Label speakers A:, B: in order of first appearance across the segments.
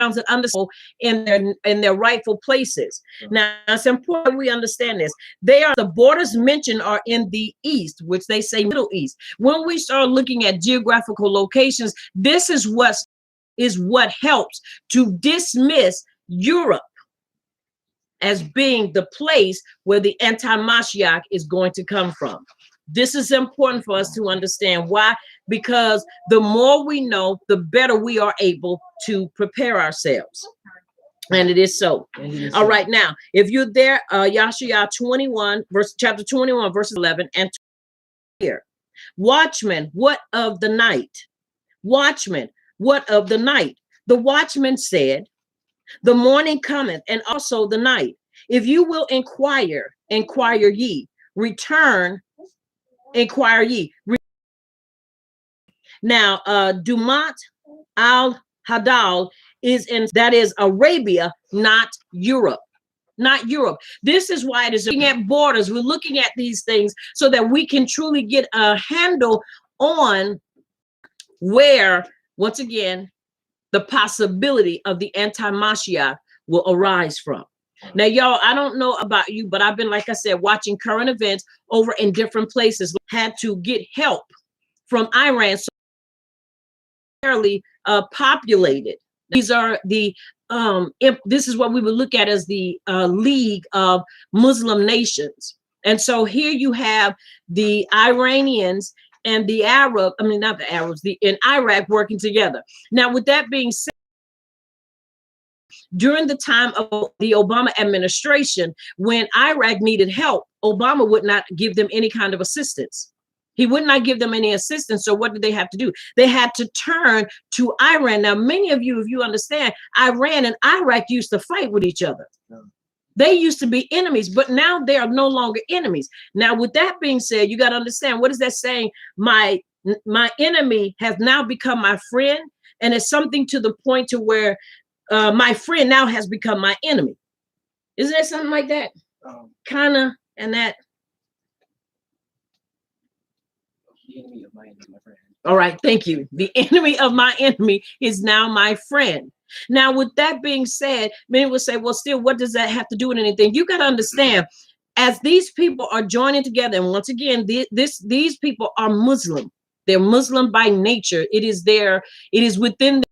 A: and understand in their rightful places. Now, it's important we understand this. The borders mentioned are in the east, which they say Middle East. When we start looking at geographical locations, this is what helps to dismiss Europe as being the place where the anti-Mashiach is going to come from. This is important for us to understand. Why? Because the more we know, the better we are able to prepare ourselves. And it is so. All right, now, if you're there, Yashaya 21, chapter 21, verses 11 and 12 here. Watchmen, what of the night? Watchmen, what of the night? The watchman said, the morning cometh, and also the night. If you will inquire ye. Return, inquire ye. Now, Dumat al-Hadal that is Arabia, not Europe. Not Europe. This is why it is looking at borders. We're looking at these things so that we can truly get a handle on where, once again, the possibility of the anti-Mashiach will arise from. Now, y'all, I don't know about you, but I've been, like I said, watching current events over in different places. Had to get help from Iran, so fairly populated. These are the this is what we would look at as the League of Muslim Nations. And so here you have the Iranians and the not the Arabs, in Iraq working together. Now, with that being said, during the time of the Obama administration, when Iraq needed help, Obama would not give them any kind of assistance. He would not give them any assistance. So what did they have to do? They had to turn to Iran. Now, many of you, if you understand, Iran and Iraq used to fight with each other. They used to be enemies, but now they are no longer enemies. Now, with that being said, you got to understand, what is that saying? My enemy has now become my friend, and it's something to the point to where my friend now has become my enemy. Isn't that something like that? Kind of, and that. The enemy of my enemy, my friend. All right, thank you. The enemy of my enemy is now my friend. Now, with that being said, many will say, well, still, what does that have to do with anything? You got to understand, as these people are joining together, and once again, these people are Muslim. They're Muslim by nature. It is within.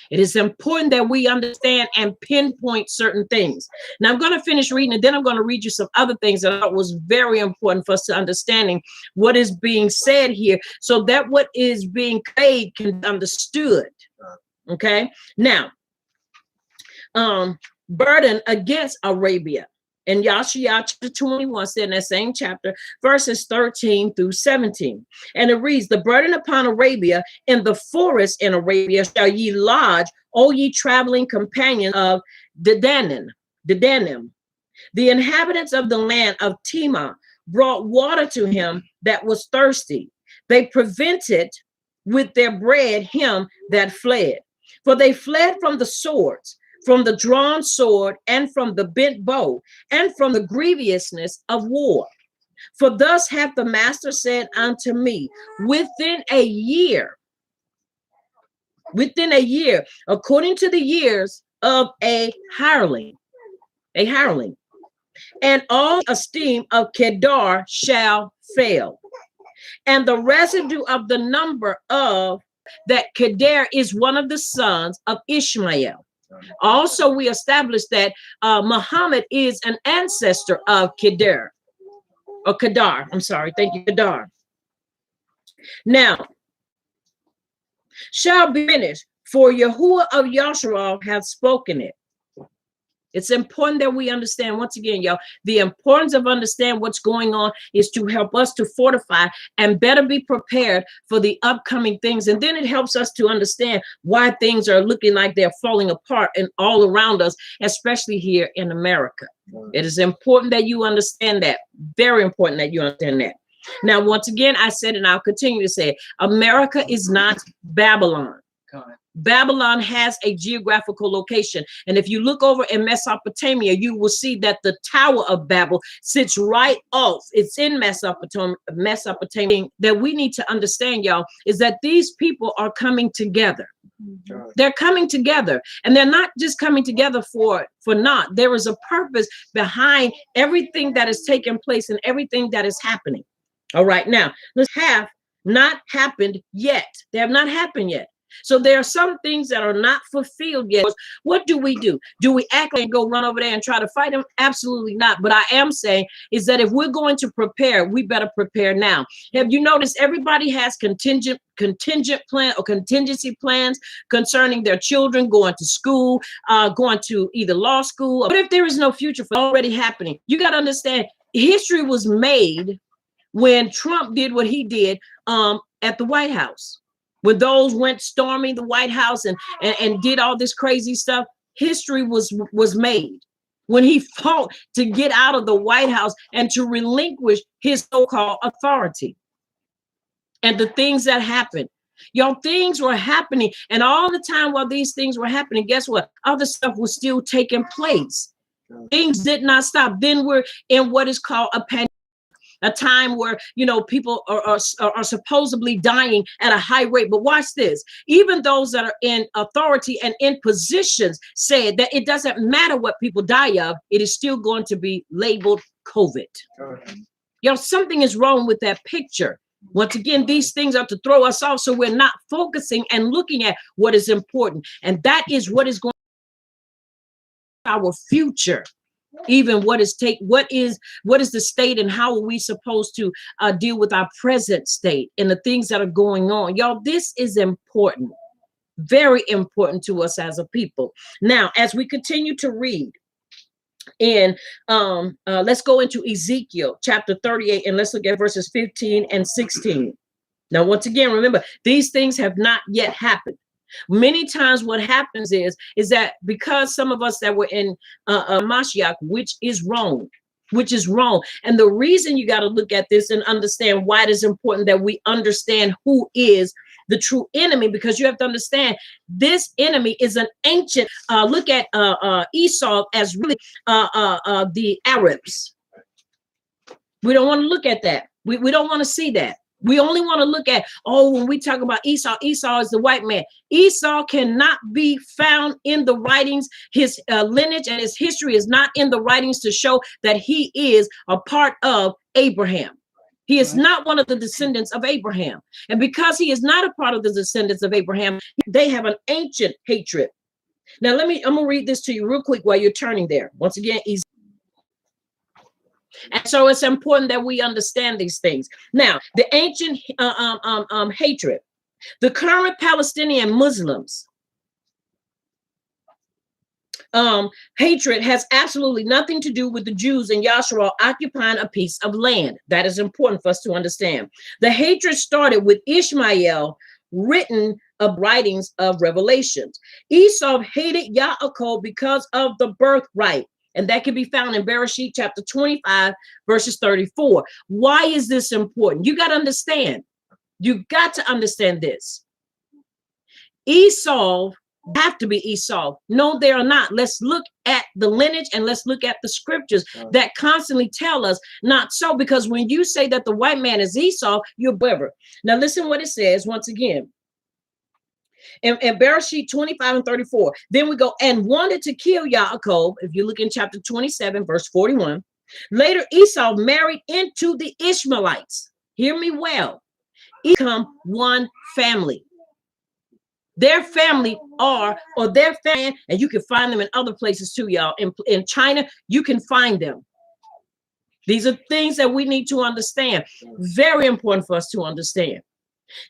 A: It is important that we understand and pinpoint certain things. Now, I'm going to finish reading, and then I'm going to read you some other things that I thought was very important for us to understanding what is being said here, so that what is being conveyed can be understood. Okay. Now, burden against Arabia. And Yashaya chapter 21 said in that same chapter, verses 13 through 17. And it reads, the burden upon Arabia, in the forest in Arabia shall ye lodge, O ye traveling companions of Dedanim. The inhabitants of the land of Tema brought water to him that was thirsty. They prevented with their bread him that fled. For they fled from the swords, from the drawn sword, and from the bent bow, and from the grievousness of war. For thus hath the master said unto me, within a year, according to the years of a hireling, and all esteem of Kedar shall fail. And the residue of the number of that Kedar is one of the sons of Ishmael. Also, we established that Muhammad is an ancestor of Kedar. I'm sorry. Thank you, Kedar. Now, shall be finished, for Yahuwah of Yasharal hath spoken it. It's important that we understand, once again, y'all, the importance of understand what's going on is to help us to fortify and better be prepared for the upcoming things. And then it helps us to understand why things are looking like they're falling apart and all around us, especially here in America. It is important that you understand that. Very important that you understand that. Now, once again, I said, and I'll continue to say it, America is not Babylon. Babylon has a geographical location. And if you look over in Mesopotamia, you will see that the Tower of Babel sits right off. It's in Mesopotamia. That we need to understand, y'all, is that these people are coming together. They're coming together, and they're not just coming together for naught. There is a purpose behind everything that is taking place and everything that is happening. All right, now let's have not happened yet. They have not happened yet. So there are some things that are not fulfilled yet. What do? Do we act like and go run over there and try to fight them? Absolutely not. But I am saying is that if we're going to prepare, we better prepare now. Have you noticed everybody has contingent plan or contingency plans concerning their children going to school, going to either law school? But if there is no future for already happening, you got to understand history was made when Trump did what he did at the White House. When those went storming the White House and did all this crazy stuff, history was made. When he fought to get out of the White House and to relinquish his so-called authority. And the things that happened. Y'all, things were happening. And all the time while these things were happening, guess what? Other stuff was still taking place. Things did not stop. Then we're in what is called a pandemic. A time where, you know, people are supposedly dying at a high rate. But watch this. Even those that are in authority and in positions said that it doesn't matter what people die of. It is still going to be labeled COVID. You know, something is wrong with that picture. Once again, these things are to throw us off. So we're not focusing and looking at what is important. And that is what is going to be our future. Even what is the state and how are we supposed to deal with our present state and the things that are going on. Y'all, this is important, very important to us as a people. Now, as we continue to read in let's go into Ezekiel chapter 38 and let's look at verses 15 and 16. Now, once again, remember, these things have not yet happened. Many times what happens is that because some of us that were in Mashiach, which is wrong. And the reason you got to look at this and understand why it is important that we understand who is the true enemy, because you have to understand this enemy is an ancient, look at Esau as really the Arabs. We don't want to look at that. We don't want to see that. We only want to look at, when we talk about Esau, Esau is the white man. Esau cannot be found in the writings. His lineage and his history is not in the writings to show that he is a part of Abraham. He is not one of the descendants of Abraham. And because he is not a part of the descendants of Abraham, they have an ancient hatred. Now, I'm going to read this to you real quick while you're turning there. Once again, and so it's important that we understand these things. Now, the ancient hatred, the current Palestinian Muslims hatred has absolutely nothing to do with the Jews and Yahshua occupying a piece of land. That is important for us to understand. The hatred started with Ishmael, written of writings of Revelations. Esau hated Yaakov because of the birthright. And that can be found in Bereshit chapter 25, verses 34. Why is this important? You got to understand. You got to understand this. Esau have to be Esau. No, they are not. Let's look at the lineage and let's look at the scriptures that constantly tell us not so. Because when you say that the white man is Esau, you're brother. Now listen what it says once again. In Bereshit 25 and 34, then we go and wanted to kill Yaakov. If you look in chapter 27, verse 41, later Esau married into the Ishmaelites. Hear me well. Become one family. Their family their fan, and you can find them in other places too, y'all. In China, you can find them. These are things that we need to understand. Very important for us to understand.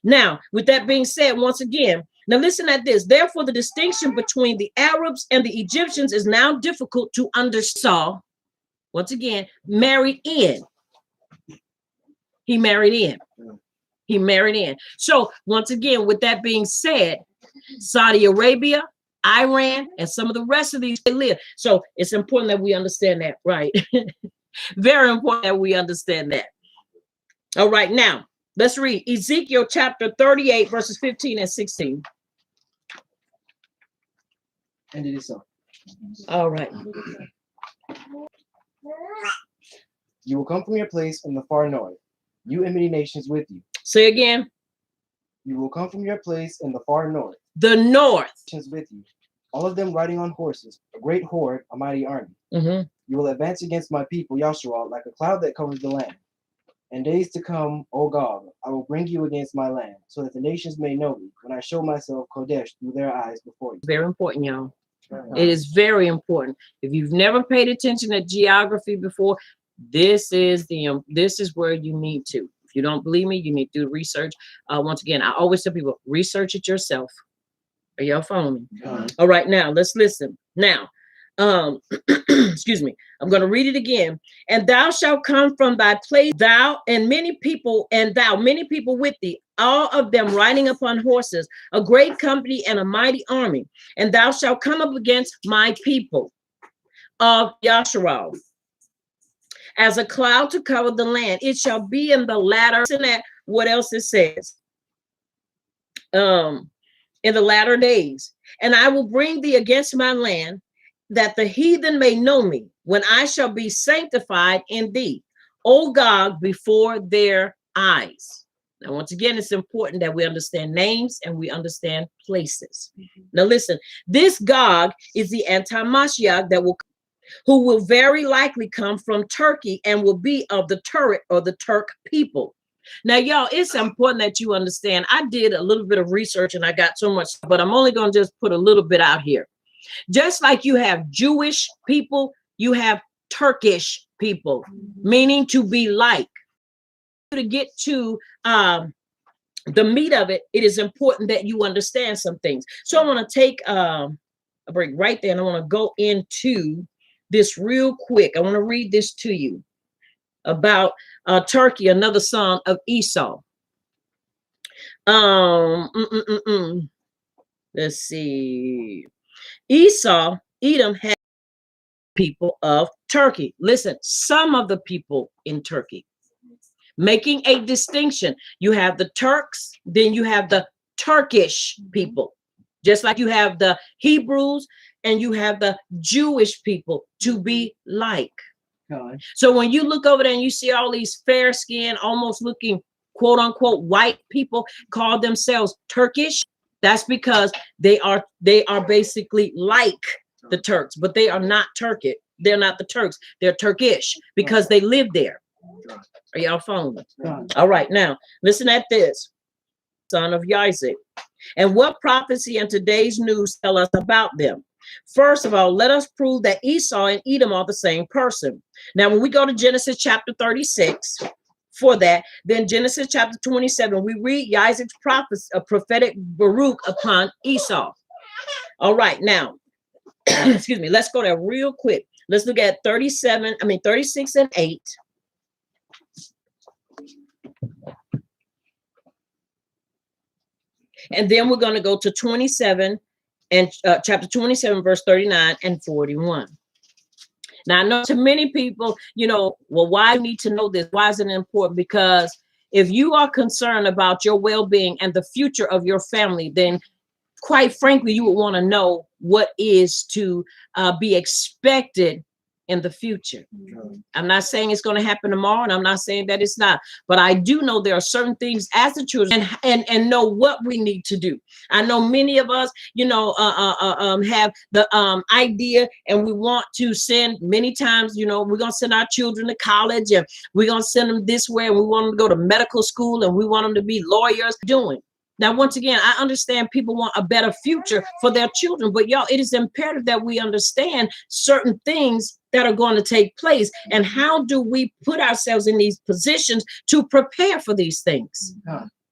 A: Now, with that being said, once again, now listen at this. Therefore, the distinction between the Arabs and the Egyptians is now difficult to understand. Once again, married in. He married in. He married in. So once again, with that being said, Saudi Arabia, Iran, and some of the rest of these, they live. So it's important that we understand that, right? Very important that we understand that. All right, now let's read Ezekiel chapter 38, verses 15 and 16.
B: And it is so.
A: All right.
B: You will come from your place in the far north, you enmity nations with you.
A: Say again.
B: You will come from your place in the far north,
A: the north.
B: With you, all of them riding on horses, a great horde, a mighty army.
A: Mhm.
B: You will advance against my people, Yasharal, like a cloud that covers the land. In days to come, O God, I will bring you against my land, so that the nations may know me, when I show myself Kodesh through their eyes before you.
A: Very important, y'all. It is very important. If you've never paid attention to geography before, this is where you need to. If you don't believe me, you need to do research. Once again, I always tell people, research it yourself. Are y'all following me? All right, now let's listen. Now, excuse me, I'm going to read it again. And thou shalt come from thy place, thou and many people with thee, all of them riding upon horses, a great company and a mighty army. And thou shalt come up against my people of Yasharal as a cloud to cover the land. It shall be in the latter. Listen at what else it says. In the latter days, and I will bring thee against my land, that the heathen may know me, when I shall be sanctified in thee, O God, before their eyes. Now, once again, it's important that we understand names and we understand places. Now, listen, this Gog is the anti-Mashiach who will very likely come from Turkey and will be of the Turk or the Turk people. Now, y'all, it's important that you understand. I did a little bit of research and I got so much, but I'm only going to just put a little bit out here. Just like you have Jewish people, you have Turkish people, meaning to be like. To get to the meat of it, it is important that you understand some things. So I want to take a break right there, and I want to go into this real quick. I want to read this to you about Turkey, another son of Esau. Let's see. Esau, Edom had people of Turkey. Listen, some of the people in Turkey, making a distinction. You have the Turks, then you have the Turkish people, just like you have the Hebrews and you have the Jewish people to be like.
B: God.
A: So when you look over there and you see all these fair skinned, almost looking quote unquote white people call themselves Turkish, that's because they are basically like the Turks, but they are not Turkish. They're not the Turks. They're Turkish because they live there. Are y'all following? All right, now listen at this. Son of Isaac. And what prophecy and today's news tell us about them? First of all, let us prove that Esau and Edom are the same person. Now, when we go to Genesis chapter 36, for that, then Genesis chapter 27, we read Isaac's prophecy, a prophetic Baruch upon Esau. All right, now, excuse me, let's go there real quick. Let's look at 36 and 8. And then we're going to go to 27 and chapter 27, verse 39 and 41. Now, I know to many people, well, why do you need to know this? Why is it important? Because if you are concerned about your well-being and the future of your family, then quite frankly, you would want to know what is to be expected in the future. I'm not saying it's going to happen tomorrow, and I'm not saying that it's not, but I do know there are certain things as the children and know what we need to do. I know many of us, have the idea, and we want to send many times, we're going to send our children to college, and we're going to send them this way, and we want them to go to medical school, and we want them to be lawyers. Now, once again, I understand people want a better future for their children, but y'all, it is imperative that we understand certain things that are going to take place. And how do we put ourselves in these positions to prepare for these things?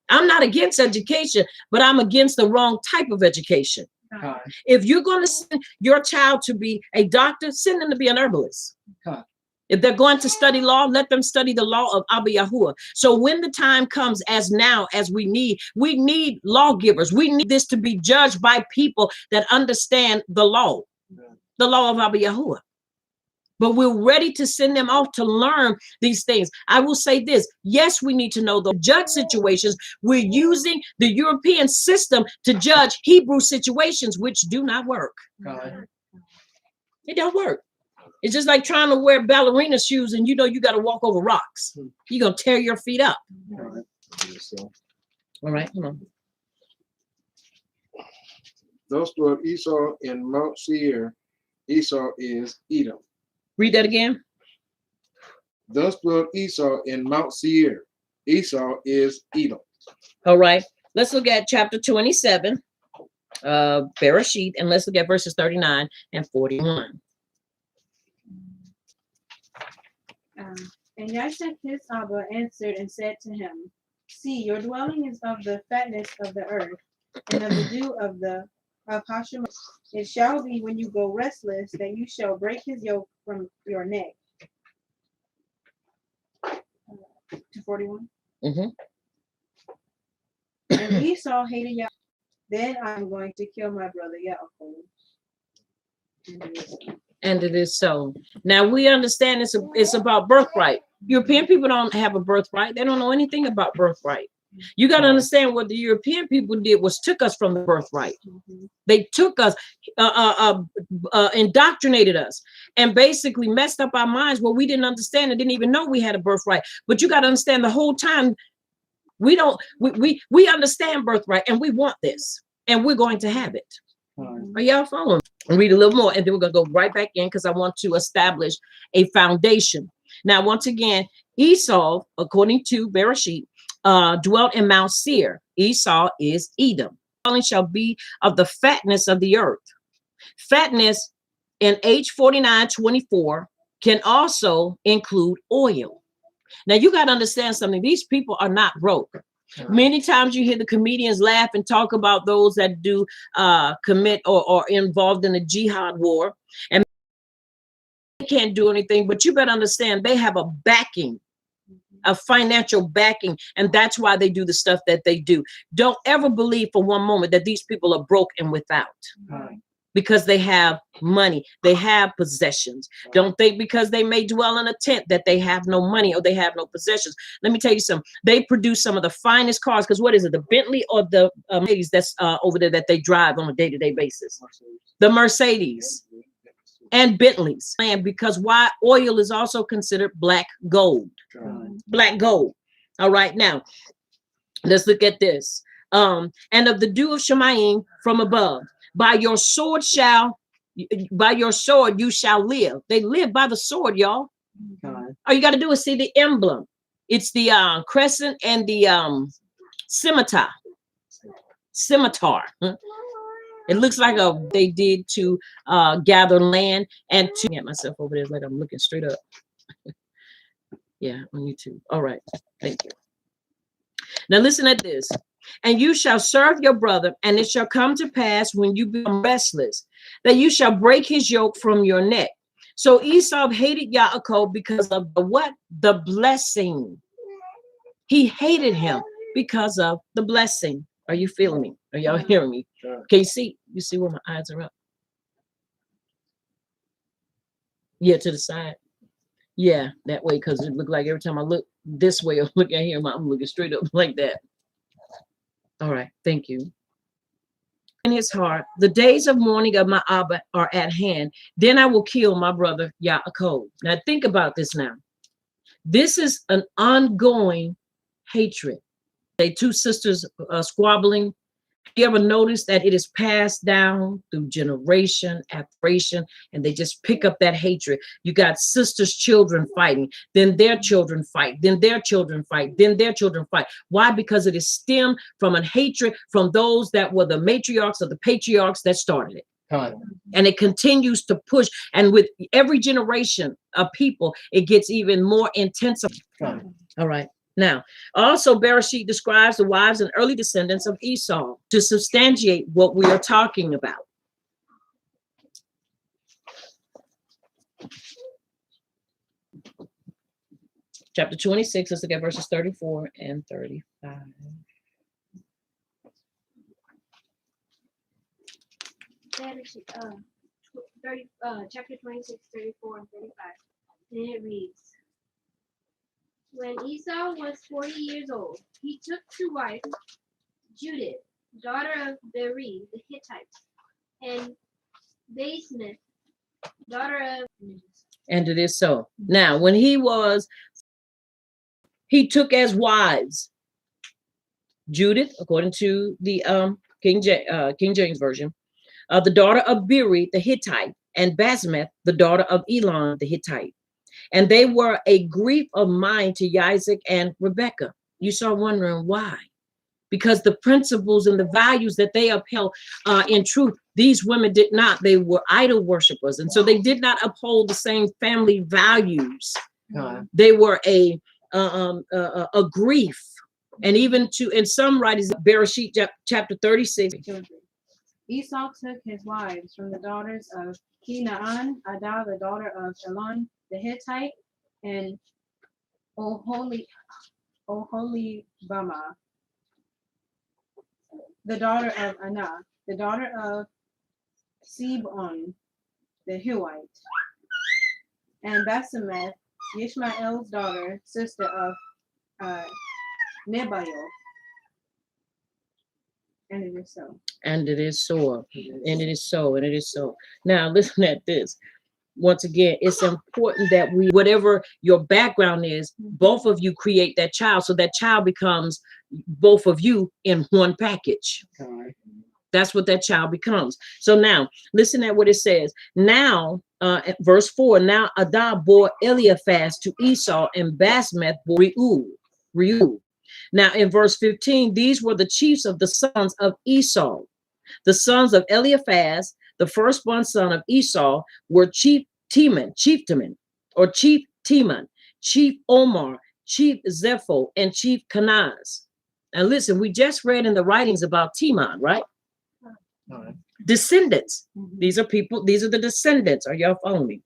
A: I'm not against education, but I'm against the wrong type of education. If you're going to send your child to be a doctor, send them to be an herbalist. If they're going to study law, let them study the law of Abba Yahuwah. So when the time comes, as we need lawgivers. We need this to be judged by people that understand the law of Abba Yahuwah. But we're ready to send them off to learn these things. I will say this. Yes, we need to know the judge situations. We're using the European system to judge Hebrew situations, which do not work. It don't work. It's just like trying to wear ballerina shoes and you got to walk over rocks. You're going to tear your feet up. All right, come on.
C: Thus dwelt Esau in Mount Seir. Esau is Edom.
A: Read that again.
C: Thus dwelt Esau in Mount Seir. Esau is Edom.
A: All right. Let's look at chapter 27, Bereshit, and let's look at verses 39 and 41.
D: And Yashak his Abba answered and said to him, See, your dwelling is of the fatness of the earth, and of the dew of Hashem. It shall be when you go restless that you shall break his yoke from your neck. To 41.
A: Mm-hmm.
D: And Esau hated Yaakov. Then I'm going to kill my brother Yaakov.
A: And it is so. Now we understand it's about birthright. European people don't have a birthright. They don't know anything about birthright. You got to understand what the European people did was took us from the birthright. They took us, indoctrinated us, and basically messed up our minds where we didn't understand and didn't even know we had a birthright. But you got to understand the whole time we understand birthright and we want this and we're going to have it. Are y'all following? Read a little more and then we're going to go right back in because I want to establish a foundation. Now, once again, Esau, according to Bereshit, dwelt in Mount Seir. Esau is Edom. Dwelling shall be of the fatness of the earth. Fatness in H49:24 can also include oil. Now, you got to understand something. These people are not broke. Many times you hear the comedians laugh and talk about those that do commit or involved in the jihad war, and they can't do anything, but you better understand they have a backing, a financial backing, and that's why they do the stuff that they do. Don't ever believe for one moment that these people are broke and without. Because they have money, they have possessions. Don't think because they may dwell in a tent that they have no money or they have no possessions. Let me tell you something. They produce some of the finest cars, because what is it, the Bentley or the Mercedes that's over there that they drive on a day-to-day basis? The Mercedes and Bentleys. And because why? Oil is also considered black gold. Black gold. All right, now let's look at this. And of the dew of Shemayim from above. By your sword you shall live. They live by the sword, y'all. All you got to do is see the emblem. It's the crescent and the scimitar. It looks like they did to gather land and to get myself over there like I'm looking straight up. Yeah, on YouTube. All right. Thank you. Now listen at this. And you shall serve your brother, and it shall come to pass when you become restless, that you shall break his yoke from your neck. So Esau hated Yaakov because of the what? The blessing. He hated him because of the blessing. Are you feeling me? Are y'all hearing me? Can you see? You see where my eyes are up? Yeah, to the side. Yeah, that way, because it looked like every time I look this way or look at him, I'm looking straight up like that. All right, thank you. In his heart, the days of mourning of my Abba are at hand. Then I will kill my brother Yaakov. Now think about this now. This is an ongoing hatred. They two sisters squabbling. You ever notice that it is passed down through generation after generation, and they just pick up that hatred? You got sisters' children fighting, then their children fight, then their children fight, then their children fight. Why? Because it is stemmed from a hatred from those that were the matriarchs or the patriarchs that started it. And it continues to push. And with every generation of people, it gets even more intense. All right. Now, also Bereshit describes the wives and early descendants of Esau to substantiate what we are talking about. Chapter 26, let's look at verses 34 and 35.
E: Chapter 26, 34 and 35. And it reads, When Esau was 40 years old, he took to wife Judith, daughter of Beri the Hittite, and Basemath, daughter of...
A: And it is so. Now, when he took as wives Judith, according to the King James Version, the daughter of Beri the Hittite, and Basmath, the daughter of Elon the Hittite. And they were a grief of mind to Isaac and Rebekah. You start wondering why. Because the principles and the values that they upheld in truth, these women did not. They were idol worshipers. And so they did not uphold the same family values. They were a grief. And even in some writings, Bereshit chapter 36.
D: Esau took his wives from the daughters of Canaan, Adah, the daughter of Elon the Hittite, and Oholibamah, the daughter of Anah, the daughter of Sebon the Hivite, and Basemath, Ishmael's daughter, sister of Nebaioth. And it is so.
A: And it is so. And it is so. And it is so. Now, listen at this. Once again, it's important that whatever your background is, both of you create that child. So that child becomes both of you in one package. That's what that child becomes. So now, listen at what it says. Now, verse 4, now Adah bore Eliphaz to Esau, and Basmath bore Reu. Now, in verse 15, these were the chiefs of the sons of Esau. The sons of Eliphaz, the firstborn son of Esau, were Chief Teman, Chief Teman, Chief Omar, Chief Zepho, and Chief Kenaz. And listen, we just read in the writings about Teman, right? Descendants. These are people, these are the descendants. Are y'all following me?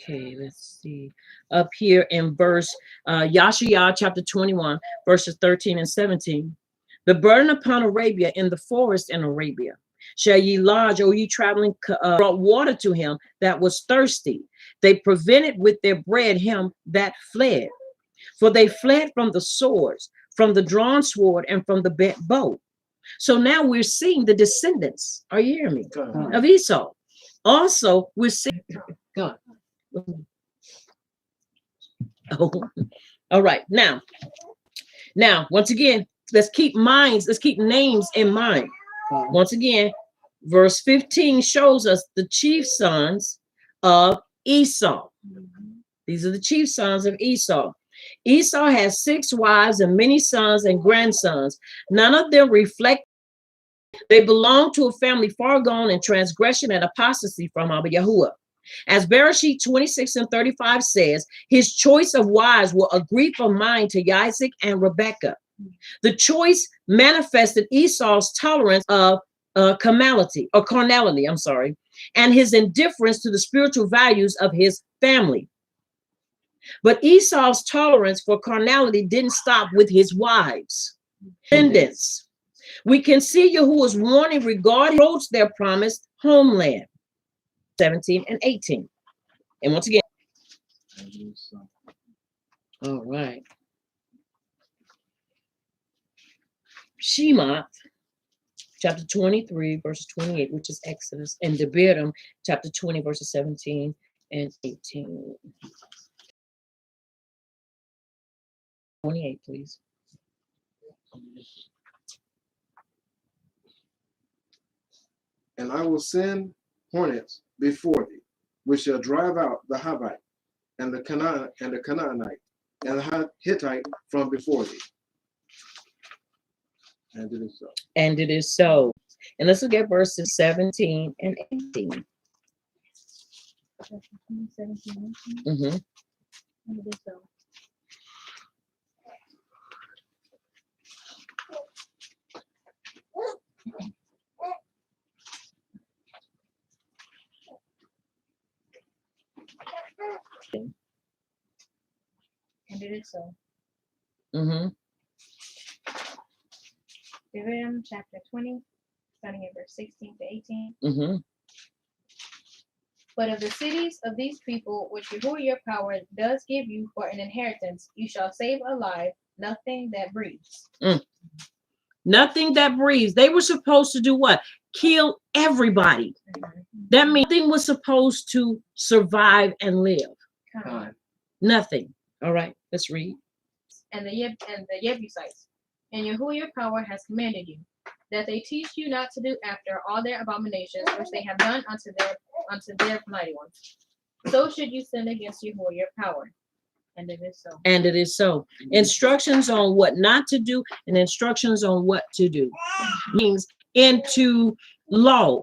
A: Okay, let's see. Up here in verse Yashayah chapter 21, verses 13 and 17. The burden upon Arabia in the forest in Arabia. Shall ye lodge, O ye traveling, brought water to him that was thirsty. They prevented with their bread him that fled. For they fled from the swords, from the drawn sword, and from the bent bow. So now we're seeing the descendants. Are you hearing me? Of Esau. Also, we're seeing. Oh, all right. Now, once again, let's keep names in mind. Once again, verse 15 shows us the chief sons of Esau. These are the chief sons of Esau. Esau has 6 wives and many sons and grandsons. None of them reflect. They belong to a family far gone in transgression and apostasy from Abba Yahuwah. As Bereshit 26 and 35 says, his choice of wives were a grief of mind to Isaac and Rebekah. The choice manifested Esau's tolerance of carnality, and his indifference to the spiritual values of his family. But Esau's tolerance for carnality didn't stop with his wives. Descendants. We can see Yahuwah's warning regarding their promised homeland. 17 and 18. And once again, all right. Shemot, chapter 23, verse 28, which is Exodus, and Devarim, chapter 20, verses 17 and 18. 28, please.
C: And I will send hornets before thee, which shall drive out the Hivite and the Canaanite and the Hittite from before thee. And it is so.
A: And it is so. And let's look at verses 17 and 18.
D: 17, 18.
A: Mm-hmm.
D: And it is so. And it is so.
A: Mm-hmm.
D: Devarim chapter 20, starting at verse 16 to 18.
A: Mm-hmm.
D: But of the cities of these people, which Yahuwah your power does give you for an inheritance, you shall save alive nothing that breathes.
A: Nothing that breathes. They were supposed to do what? Kill everybody. That means nothing was supposed to survive and live. Nothing. All right, let's read.
D: And the Jebusites. And Yahuwah your power has commanded you.
F: that they teach you not to do after all their abominations which they have done unto their mighty ones. So should you sin against Yahuwah your power. And it is so.
A: And it is so. Instructions on what not to do and instructions on what to do means into law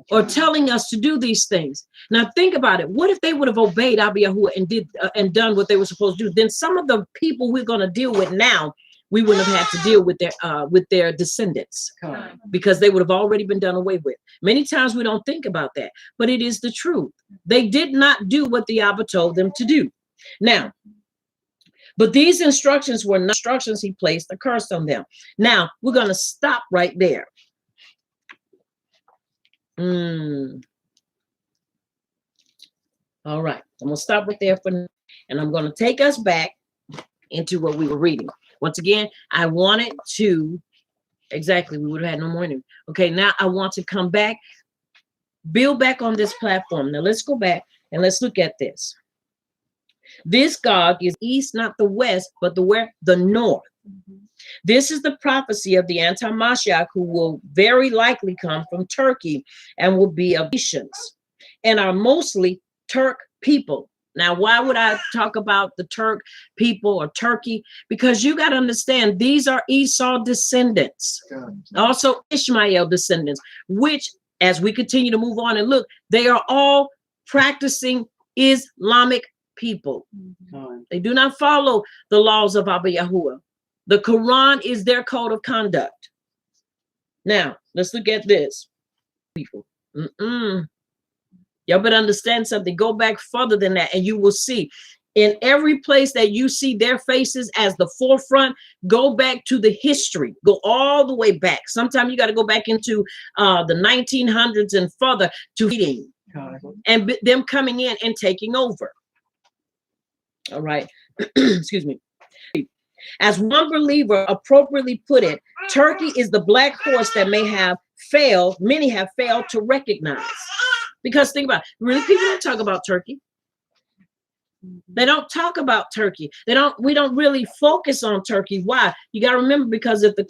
A: or telling us to do these things. Now think about it. What if they would have obeyed Abba Yahuwah and did and done what they were supposed to do? Then some of the people we're going to deal with now, we wouldn't have had to deal with their descendants because they would have already been done away with. Many times we don't think about that, but it is the truth. They did not do what the Abba told them to do. Now, but these instructions were not instructions he placed a curse on them. Now, we're going to stop right there. All right. I'm going to stop right there and I'm going to take us back into what we were reading. Once again, I wanted to, exactly, we would have had no more interview. Okay, now I want to come back, build back on this platform. Now let's go back and let's look at this. This Gog is east, not the west, but the north. This is the prophecy of the anti-Mashiach who will very likely come from Turkey and will be of nations and are mostly Turk people. Now, why would I talk about the Turk people or Turkey? Because you got to understand, these are Esau descendants, also Ishmael descendants, which as we continue to move on and look, they are all practicing Islamic people. They do not follow the laws of Abba Yahuwah. The Quran is their code of conduct. Now, let's look at this. People. Y'all better understand something. Go back further than that, and you will see. In every place that you see their faces as the forefront, go back to the history. Go all the way back. Sometimes you got to go back into the 1900s and further to reading and them coming in and taking over. All right. Excuse me. As one believer appropriately put it, Turkey is the black horse that many have failed to recognize. Because think about it, really, people don't talk about Turkey. They don't talk about Turkey. We don't really focus on Turkey. Why? You got to remember, because if the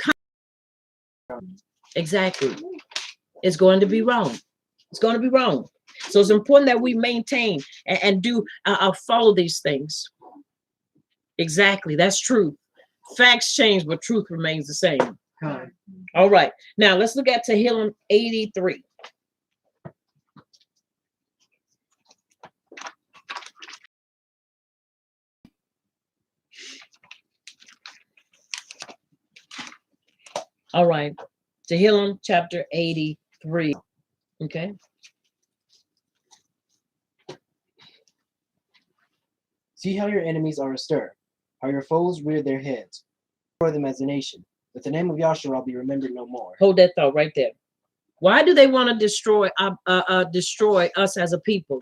A: exactly, it's going to be wrong. It's going to be wrong. So it's important that we maintain and do follow these things. Exactly, that's true. Facts change, but truth remains the same. All right, now let's look at Tehillim 83. All right, Tehillim chapter 83. Okay.
B: See how your enemies are astir, how your foes rear their heads. Destroy them as a nation. But the name of Yahshua will be remembered no more.
A: Hold that thought right there. Why do they want to destroy us as a people?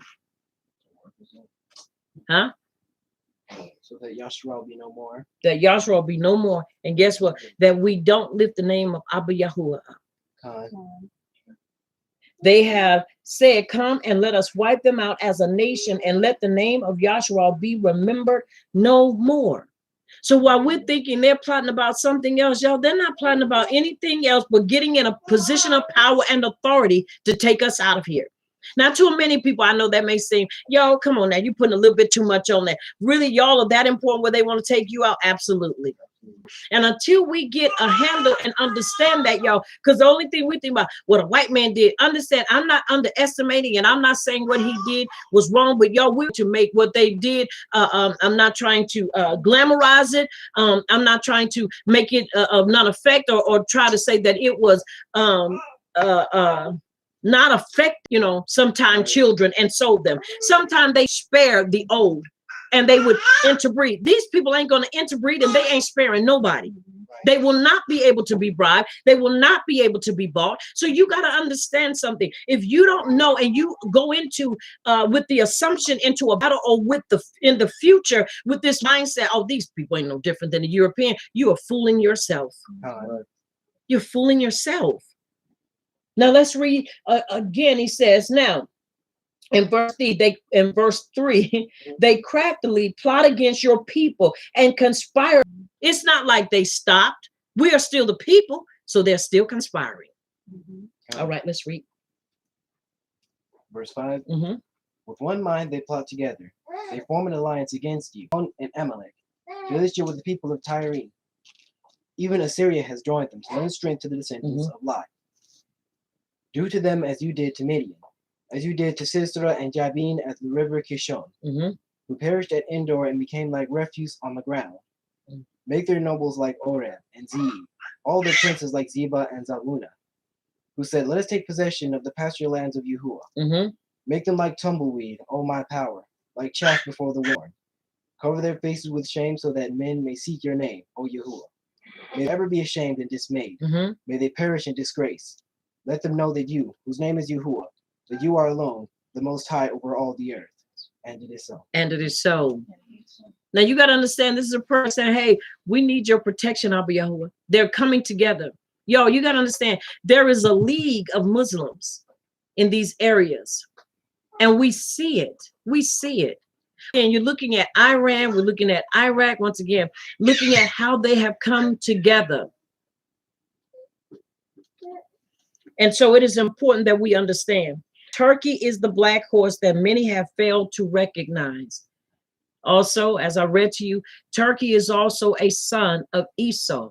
A: Huh?
B: So that Yahshua will be no more.
A: That Yahshua will be no more. And guess what? That we don't lift the name of Abba Yahuwah up. They have said, come and let us wipe them out as a nation and let the name of Yahshua be remembered no more. So while we're thinking they're plotting about something else, y'all, they're not plotting about anything else but getting in a position of power and authority to take us out of here. Now, to many people, I know that may seem, yo, come on now, you're putting a little bit too much on that. Really, y'all are that important where they want to take you out? Absolutely. And until we get a handle and understand that, y'all, because the only thing we think about what a white man did, understand, I'm not underestimating and I'm not saying what he did was wrong, but y'all, we're to make what they did. I'm not trying to glamorize it. I'm not trying to make it of none effect or try to say that it was not affect, sometimes children and sold them. Sometimes they spare the old and they would interbreed. These people ain't going to interbreed and they ain't sparing nobody. They will not be able to be bribed. They will not be able to be bought. So you got to understand something. If you don't know and you go into with the assumption into a battle or in the future with this mindset, oh, these people ain't no different than a European, you are fooling yourself. You're fooling yourself. Now let's read again. He says, now in verse 3, they craftily plot against your people and conspire. It's not like they stopped. We are still the people. So they're still conspiring. All right, let's read.
B: Verse 5.
A: Mhm.
B: With one mind they plot together. They form an alliance against you, and Amalek. Philistia with the people of Tyre. Even Assyria has joined them to lend strength to the descendants of Lot. Do to them as you did to Midian, as you did to Sisera and Jabin at the river Kishon, who perished at Endor and became like refuse on the ground. Make their nobles like Oreb and Zeeb, all their princes like Zeba and Zalmunna, who said, let us take possession of the pasture lands of Yahuwah. Make them like tumbleweed, O my power, like chaff before the wind. Cover their faces with shame so that men may seek your name, O Yahuwah. May they ever be ashamed and dismayed. May they perish in disgrace. Let them know that you, whose name is Yahuwah, that you are alone, the most high over all the earth. And it is so.
A: And it is so. Now you got to understand, this is a person saying, hey, we need your protection, Abba Yahuwah. They're coming together. Yo, you got to understand, there is a league of Muslims in these areas. And we see it. We see it. And you're looking at Iran, we're looking at Iraq, once again, looking at how they have come together. And so it is important that we understand. Turkey is the black horse that many have failed to recognize. Also, as I read to you, Turkey is also a son of Esau.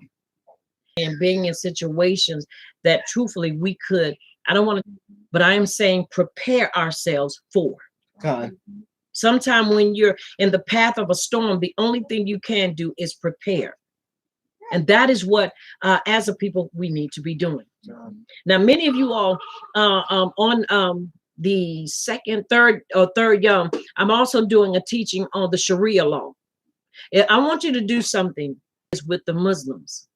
A: And being in situations that truthfully we could, I don't want to, but I am saying prepare ourselves for.
B: God.
A: Sometime when you're in the path of a storm, the only thing you can do is prepare. And that is what, as a people, we need to be doing. Now, many of you all on the third young, I'm also doing a teaching on the Sharia law. I want you to do something with the Muslims.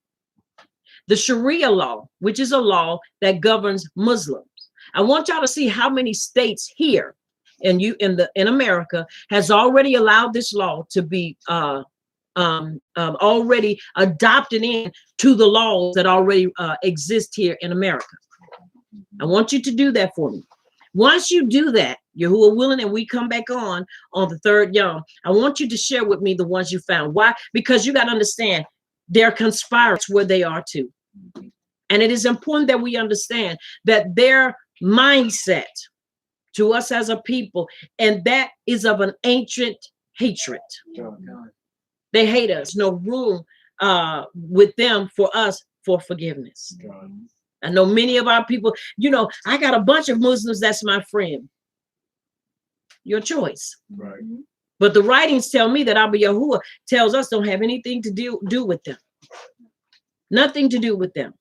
A: The Sharia law, which is a law that governs Muslims. I want y'all to see how many states here in America has already allowed this law to be already adopted in to the laws that already exist here in America. I want you to do that for me. Once you do that, Yahuwah willing, and we come back on the third Yom, I want you to share with me the ones you found. Why? Because you got to understand, they're conspiring where they are too. And it is important that we understand that their mindset to us as a people, and that is of an ancient hatred. They hate us. No room with them for us for forgiveness. I know many of our people, I got a bunch of Muslims that's my friend. Your choice.
C: Right.
A: But the writings tell me that Abba Yahuwah tells us don't have anything to do with them. Nothing to do with them.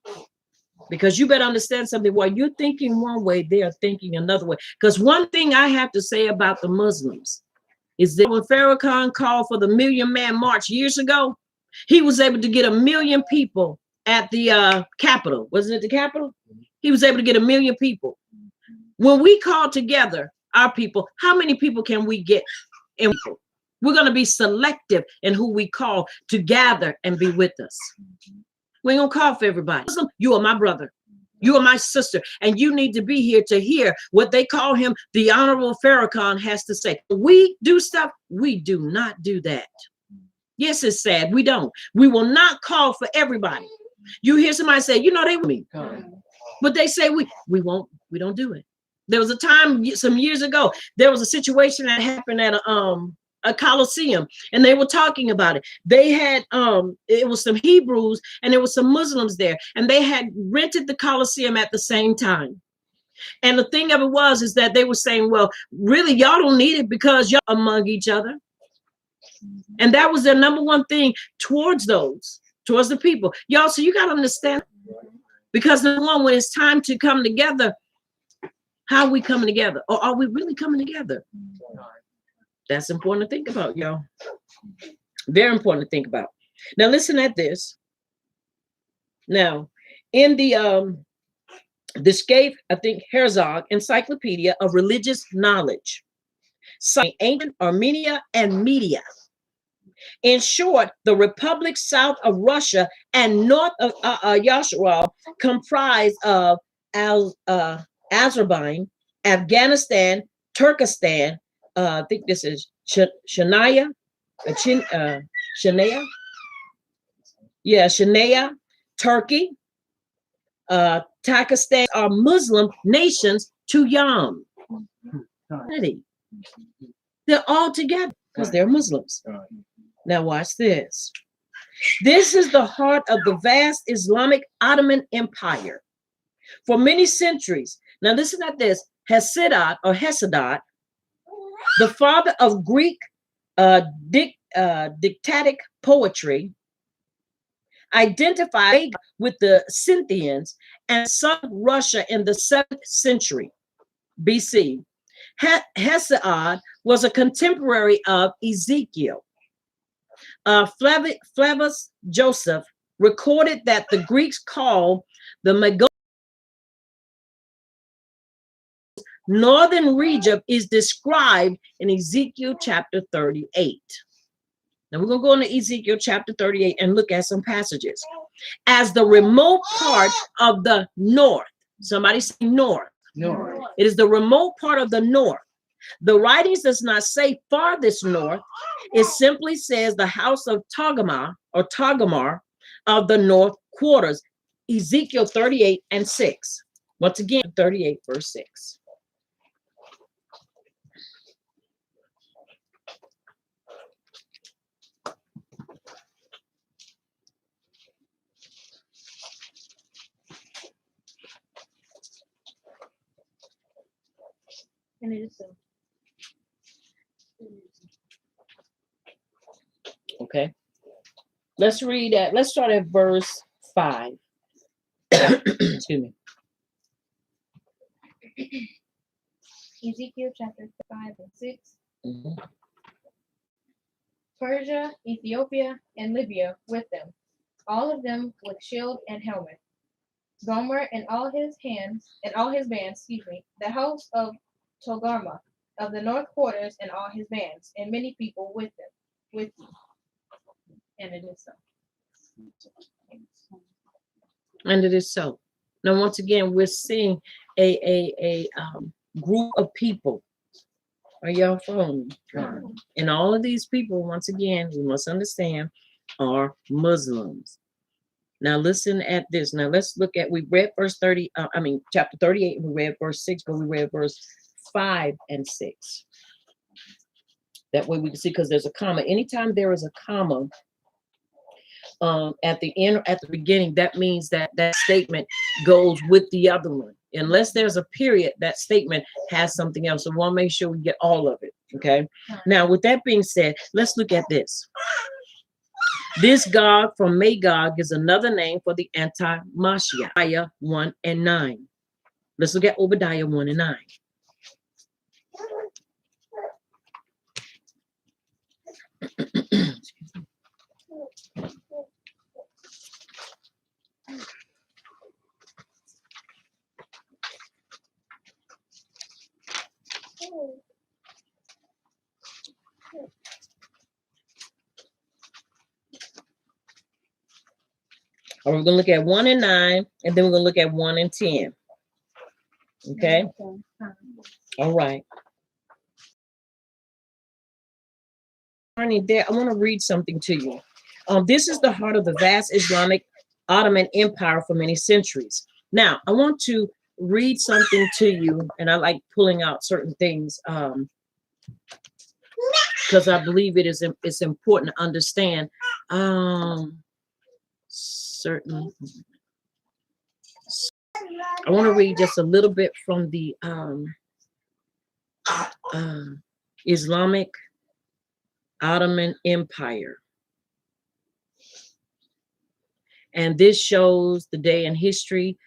A: Because you better understand something. While you're thinking one way, they are thinking another way. Because one thing I have to say about the Muslims is that when Farrakhan called for the 1 Million Man March years ago, he was able to get 1 million people at the Capitol. Wasn't it the Capitol? He was able to get 1 million people. When we call together our people, how many people can we get? We're going to be selective in who we call to gather and be with us. We ain't going to call for everybody. You are my brother. You are my sister. And you need to be here to hear what they call him, the Honorable Farrakhan, has to say. We do stuff. We do not do that. Yes, it's sad. We don't. We will not call for everybody. You hear somebody say, they with me. But they say we won't. We don't do it. There was a time some years ago, there was a situation that happened at a Coliseum, and they were talking about it. They had it was some Hebrews and there was some Muslims there, and they had rented the Coliseum at the same time. And the thing of it is that they were saying, well, really, y'all don't need it because y'all among each other. And that was their number one thing towards the people. Y'all, so you got to understand, because number one, when it's time to come together, how are we coming together? Or are we really coming together? That's important to think about, y'all. Very important to think about. Now, listen at this. Now, in the Scaife, I think, Herzog Encyclopedia of Religious Knowledge, citing ancient Armenia and Media. In short, the republics south of Russia and north of Yasharal comprise of Azerbaijan, Afghanistan, Turkestan, I think this is Shania, Shania, Turkey, Pakistan are Muslim nations to Yam. They're all together because they're Muslims. Now watch this. This is the heart of the vast Islamic Ottoman Empire. For many centuries, now listen at this, Hesiod, the father of Greek dictatic poetry, identified with the Scythians and southern Russia in the 7th century BC. Hesiod was a contemporary of Ezekiel. Flavius Joseph recorded that the Greeks called the northern region is described in Ezekiel chapter 38. Now we're going to go into Ezekiel chapter 38 and look at some passages. As the remote part of the north. Somebody say north.
B: North.
A: It is the remote part of the north. The writings does not say farthest north. It simply says the house of Togarmah or Togarmah of the north quarters. Ezekiel 38 and 6. Once again, 38 verse 6.
F: And it is so.
A: Okay. Let's read that. Let's start at verse 5. Excuse me.
F: Ezekiel chapter 5 and 6.
A: Mhm.
F: Persia, Ethiopia, and Libya with them, all of them with shield and helmet. Gomer and all his bands, the house of Togarmah of the north quarters and all his bands, and many people with them, with you. And it is so.
A: And it is so. Now, once again, we're seeing a group of people. Are y'all following me? And all of these people, once again, we must understand, are Muslims. Now, listen at this. Now, let's look at, we read verse 30, chapter 38, and we read verse 6, but we read verse 5 and 6. That way we can see, because there's a comma. Anytime there is a comma at the end, at the beginning, that means that that statement goes with the other one. Unless there's a period, that statement has something else. So we want to make sure we get all of it. Okay. Now, with that being said, let's look at this. This God from Magog is another name for the anti-Mashiach. Obadiah 1 and 9. Let's look at Obadiah 1 and 9. We're going to look at 1 and 9, and then we're going to look at 1 and 10. Okay? All right. There, I want to read something to you. This is the heart of the vast Islamic Ottoman Empire for many centuries. Now, I want to read something to you, and I like pulling out certain things because I believe it's important to understand certain. I want to read just a little bit from the Islamic Ottoman Empire. And this shows the day in history,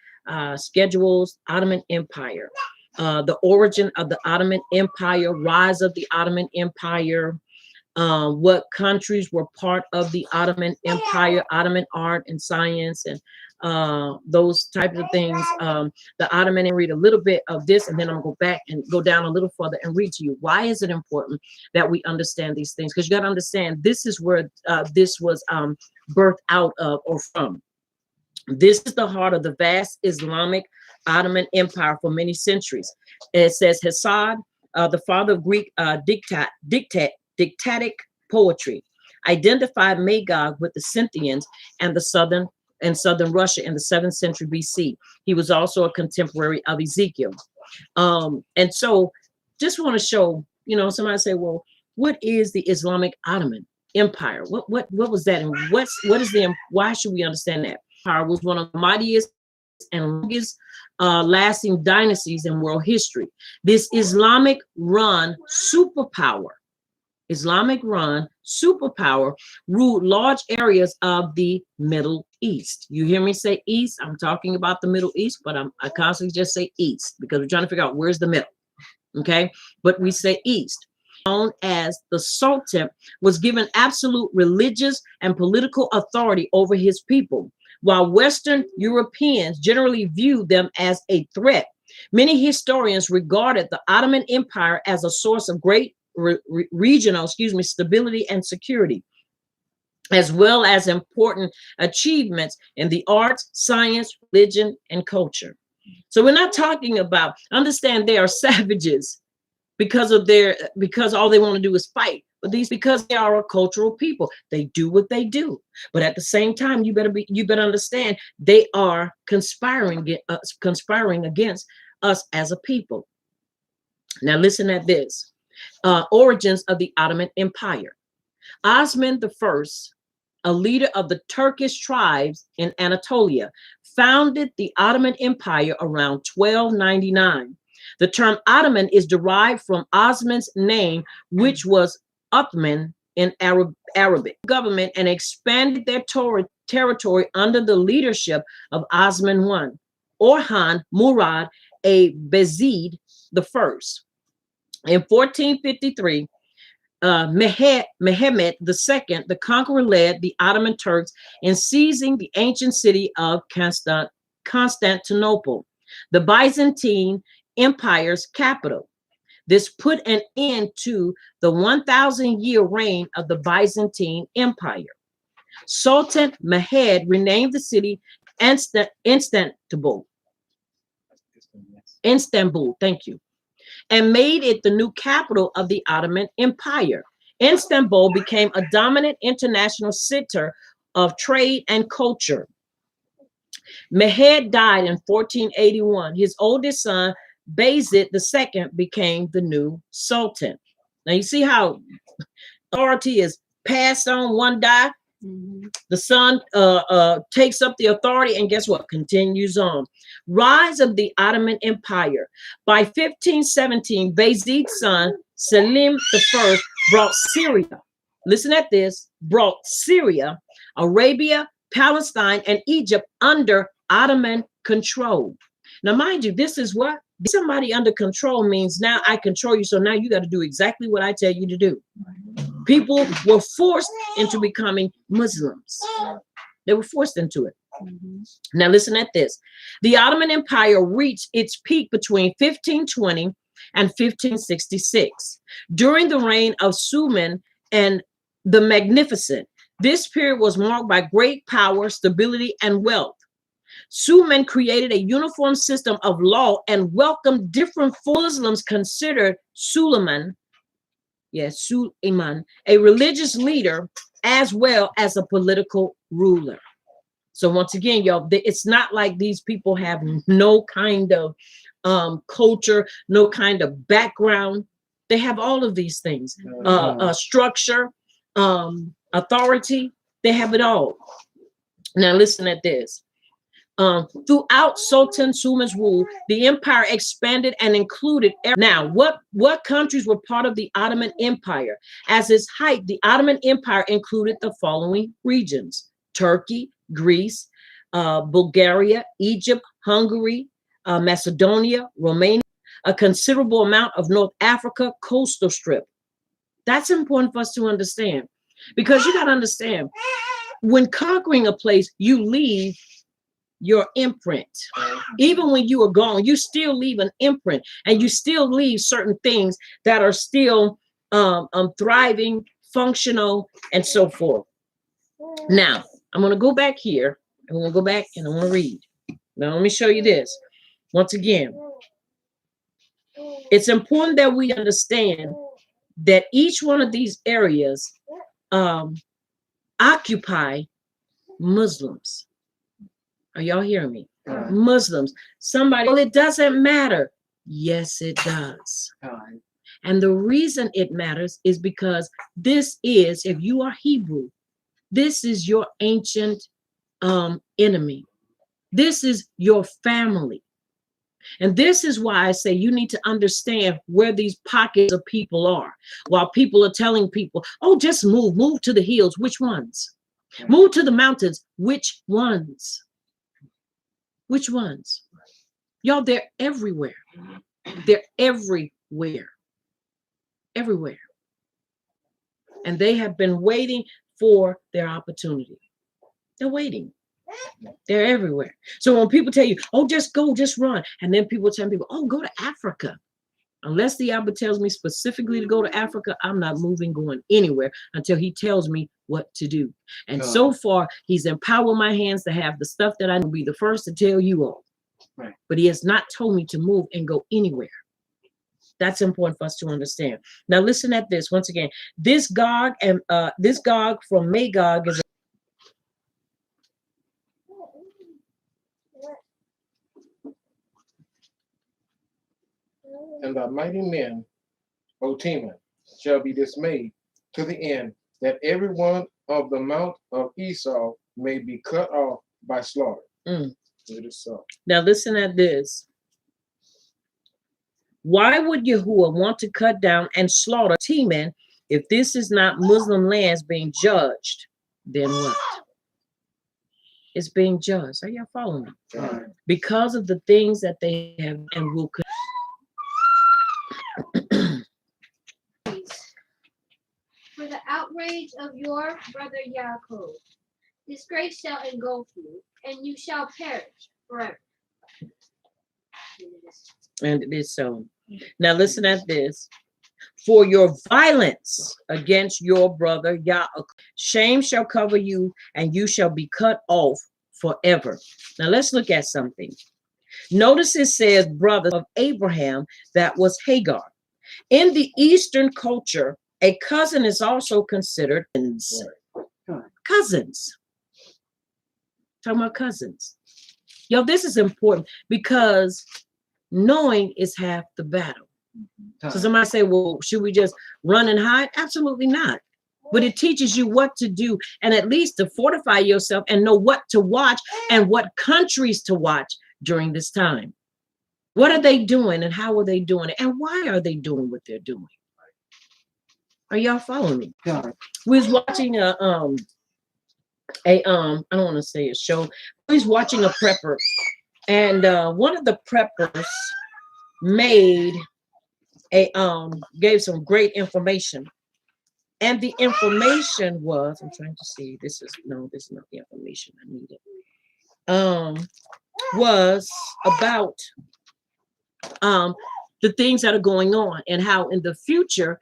A: schedules, Ottoman Empire, the origin of the Ottoman Empire, rise of the Ottoman Empire, what countries were part of the Ottoman Empire, Ottoman art and science, and those types of things. The Ottoman, and read a little bit of this, and then I'm gonna go back and go down a little further and read to you. Why is it important that we understand these things? Because you got to understand, this is where this was birthed out of or from. This is the heart of the vast Islamic Ottoman Empire for many centuries. It says Hesiod, the father of Greek dictatic poetry, identified Magog with the Scythians and the southern and southern Russia in the 7th century BC. He was also a contemporary of Ezekiel. And so just want to show, you know, somebody say, well, what is the Islamic Ottoman Empire? What was that? And why should we understand that? Empire was one of the mightiest and longest lasting dynasties in world history. This Islamic run superpower ruled large areas of the Middle East. You hear me say East? I'm talking about the Middle East, but I constantly just say East because we're trying to figure out where's the middle. Okay, but we say East. Known as the Sultan, was given absolute religious and political authority over his people, while Western Europeans generally viewed them as a threat. Many historians regarded the Ottoman Empire as a source of great regional stability and security, as well as important achievements in the arts, science, religion, and culture. So we're not talking about, understand they are savages because all they want to do is fight, but because they are a cultural people, they do what they do. But at the same time, you better understand they are conspiring against us as a people. Now listen at this. Origins of the Ottoman Empire. Osman I, a leader of the Turkish tribes in Anatolia, founded the Ottoman Empire around 1299. The term Ottoman is derived from Osman's name, which was Uthman in Arabic government, and expanded their territory under the leadership of Osman I, Orhan Murad Bezid I. In 1453, Mehmed II, the conqueror, led the Ottoman Turks in seizing the ancient city of Constantinople, the Byzantine Empire's capital. This put an end to the 1,000-year reign of the Byzantine Empire. Sultan Mehmed renamed the city Istanbul, thank you, and made it the new capital of the Ottoman Empire. Istanbul became a dominant international center of trade and culture. Mehmed died in 1481. His oldest son, Bayezid II, became the new sultan. Now you see how authority is passed on, one die. The son takes up the authority, and guess what? Continues on. Rise of the Ottoman Empire. By 1517, Bayezid's son, Selim I, brought Syria. Listen at this. Brought Syria, Arabia, Palestine, and Egypt under Ottoman control. Now, mind you, this is what somebody under control means. Now I control you, so now you got to do exactly what I tell you to do. People were forced into becoming Muslims. They were forced into it. Now listen at this. The Ottoman Empire reached its peak between 1520 and 1566. During the reign of Suleiman and the Magnificent, this period was marked by great power, stability, and wealth. Suleiman created a uniform system of law and welcomed different Muslims, considered Suleiman a religious leader as well as a political ruler. So once again, y'all, it's not like these people have no kind of culture, no kind of background. They have all of these things, structure, authority. They have it all. Now listen at this. Throughout Sultan Suleiman's rule, the empire expanded and included. Now, what countries were part of the Ottoman Empire? As its height, the Ottoman Empire included the following regions: Turkey, Greece, Bulgaria, Egypt, Hungary, Macedonia, Romania, a considerable amount of North Africa coastal strip. That's important for us to understand, because you got to understand, when conquering a place, you leave your imprint. Even when you are gone, you still leave an imprint, and you still leave certain things that are still thriving, functional, and so forth. Now, I'm going to go back here. I'm going to go back and I'm going to read. Now, let me show you this. Once again, it's important that we understand that each one of these areas occupy Muslims. Are y'all hearing me?
B: God.
A: Muslims. Somebody, well, it doesn't matter. Yes, it does.
B: God.
A: And the reason it matters is because this is, if you are Hebrew, this is your ancient enemy. This is your family. And this is why I say you need to understand where these pockets of people are. While people are telling people, oh, just move to the hills. Which ones? Move to the mountains. Which ones? Which ones? Y'all, they're everywhere. They're everywhere. Everywhere. And they have been waiting for their opportunity. They're waiting. They're everywhere. So when people tell you, oh, just go, just run. And then people tell people, oh, go to Africa. Unless the Abba tells me specifically to go to Africa, I'm not moving, going anywhere until he tells me what to do. And so far, he's empowered my hands to have the stuff that I will be the first to tell you all.
B: Right.
A: But he has not told me to move and go anywhere. That's important for us to understand. Now, listen at this. Once again, this Gog and this Gog from Magog is
C: And the mighty men, O Teman, shall be dismayed to the end that every one of the mount of Esau may be cut off by slaughter. It is so.
A: Now listen at this. Why would Yahuwah want to cut down and slaughter Teman if this is not Muslim lands being judged? Then what? It's being judged. Are y'all following me? Because of the things that they have and will.
E: For the outrage of your brother Yaakov, disgrace shall engulf you, and you shall perish forever.
A: And it is so. Now listen at this. For your violence against your brother Yaakov, shame shall cover you, and you shall be cut off forever. Now let's look at something. Notice it says brother of Abraham, that was Hagar. In the Eastern culture, a cousin is also considered cousins. Talking about cousins. Yo, this is important because knowing is half the battle. So somebody say, well, should we just run and hide? Absolutely not. But it teaches you what to do and at least to fortify yourself and know what to watch and what countries to watch during this time. What are they doing and how are they doing it? And why are they doing what they're doing? Are y'all following me? We was watching I don't want to say a show. We was watching a prepper, and one of the preppers made gave some great information. And the information was, I'm trying to see, this is not the information I needed. Was about the things that are going on and how in the future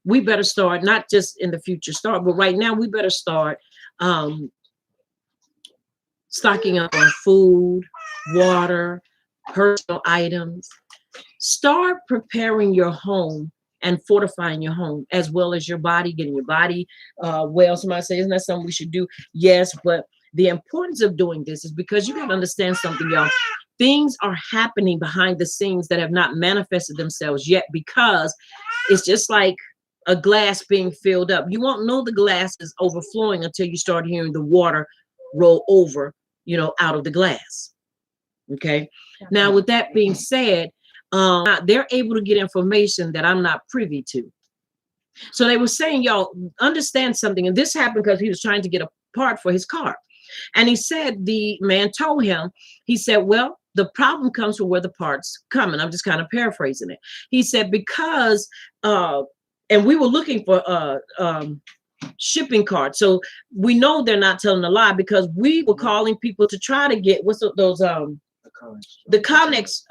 A: we better start, not just in the future start, but right now we better start stocking up on food, water, personal items. Start preparing your home and fortifying your home as well as your body, getting your body well. Somebody says, isn't that something we should do? Yes, but the importance of doing this is because you got to understand something, y'all. Things are happening behind the scenes that have not manifested themselves yet because it's just like a glass being filled up. You won't know the glass is overflowing until you start hearing the water roll over, out of the glass. Okay. Now, with that being said, they're able to get information that I'm not privy to. So they were saying, y'all understand something. And this happened because he was trying to get a part for his car. And he said, the man told him, he said, well, the problem comes from where the parts come. And I'm just kind of paraphrasing it. He said, because, and we were looking for shipping cards. So we know they're not telling a lie because we were calling people to try to get, what's those, the Connex,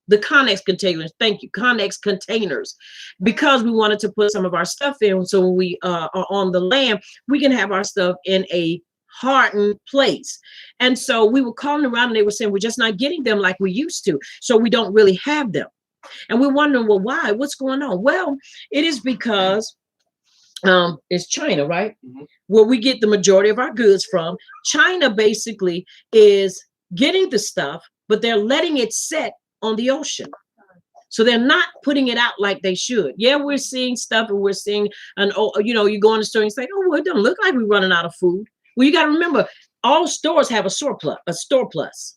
A: the Connex containers. Thank you. Connex containers, because we wanted to put some of our stuff in. So when we are on the land, we can have our stuff in a hardened place. And so we were calling around and they were saying, we're just not getting them like we used to. So we don't really have them. And we're wondering, well, why? What's going on? Well, it is because is China, right?
B: Mhm.
A: Where we get the majority of our goods from. China basically is getting the stuff, but they're letting it set on the ocean. So they're not putting it out like they should. Yeah, we're seeing stuff and we're seeing you go in the store and say, oh, well, it doesn't look like we're running out of food. Well, you got to remember, all stores have a store plus.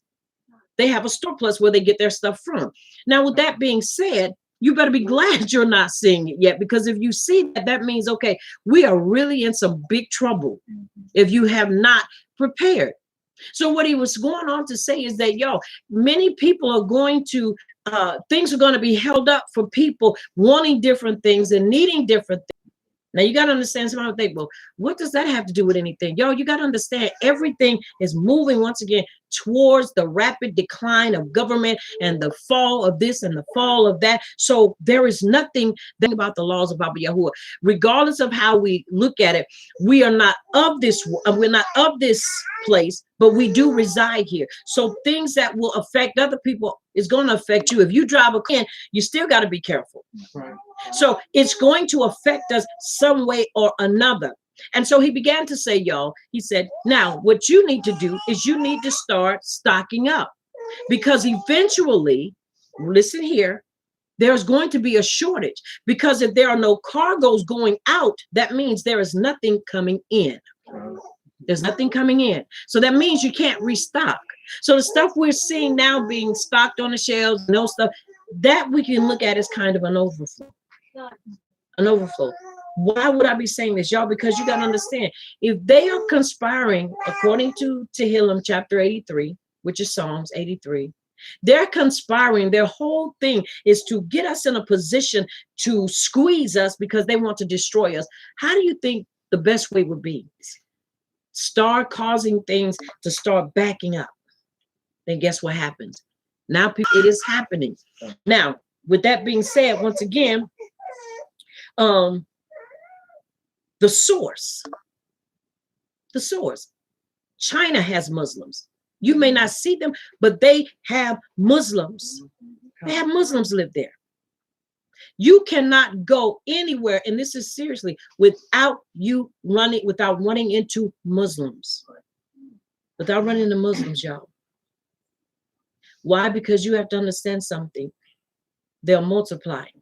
A: They have a store plus where they get their stuff from. Now, with that being said, you better be glad you're not seeing it yet, because if you see that, that means, okay, we are really in some big trouble if you have not prepared. So what he was going on to say is that, many people are going to, things are going to be held up for people wanting different things and needing different things. Now you got to understand, somebody would think, well, what does that have to do with anything? You got to understand, everything is moving once again towards the rapid decline of government and the fall of this and the fall of that. So there is nothing about the laws of Baba Yahuwah. Regardless of how we look at it, we are not of this, we're not of this place, but we do reside here. So things that will affect other people is going to affect you. If you drive a car, you still got to be careful.
B: Right.
A: So it's going to affect us some way or another. And so he began to say, he said, now what you need to do is you need to start stocking up, because eventually, listen here, there's going to be a shortage, because if there are no cargoes going out, that means there is nothing coming in. There's nothing coming in. So that means you can't restock. So the stuff we're seeing now being stocked on the shelves, no stuff, that we can look at as kind of an overflow. An overflow. Why would I be saying this, y'all? Because you got to understand, if they are conspiring, according to Tehillim chapter 83, which is Psalms 83, they're conspiring. Their whole thing is to get us in a position to squeeze us because they want to destroy us. How do you think the best way would be? Start causing things to start backing up. Then guess what happens? Now it is happening. Now, with that being said, once again, the source. China has Muslims. You may not see them, but they have Muslims. They have Muslims live there. You cannot go anywhere, and this is seriously, without running into Muslims. Without running into Muslims, y'all. Why? Because you have to understand something. They're multiplying.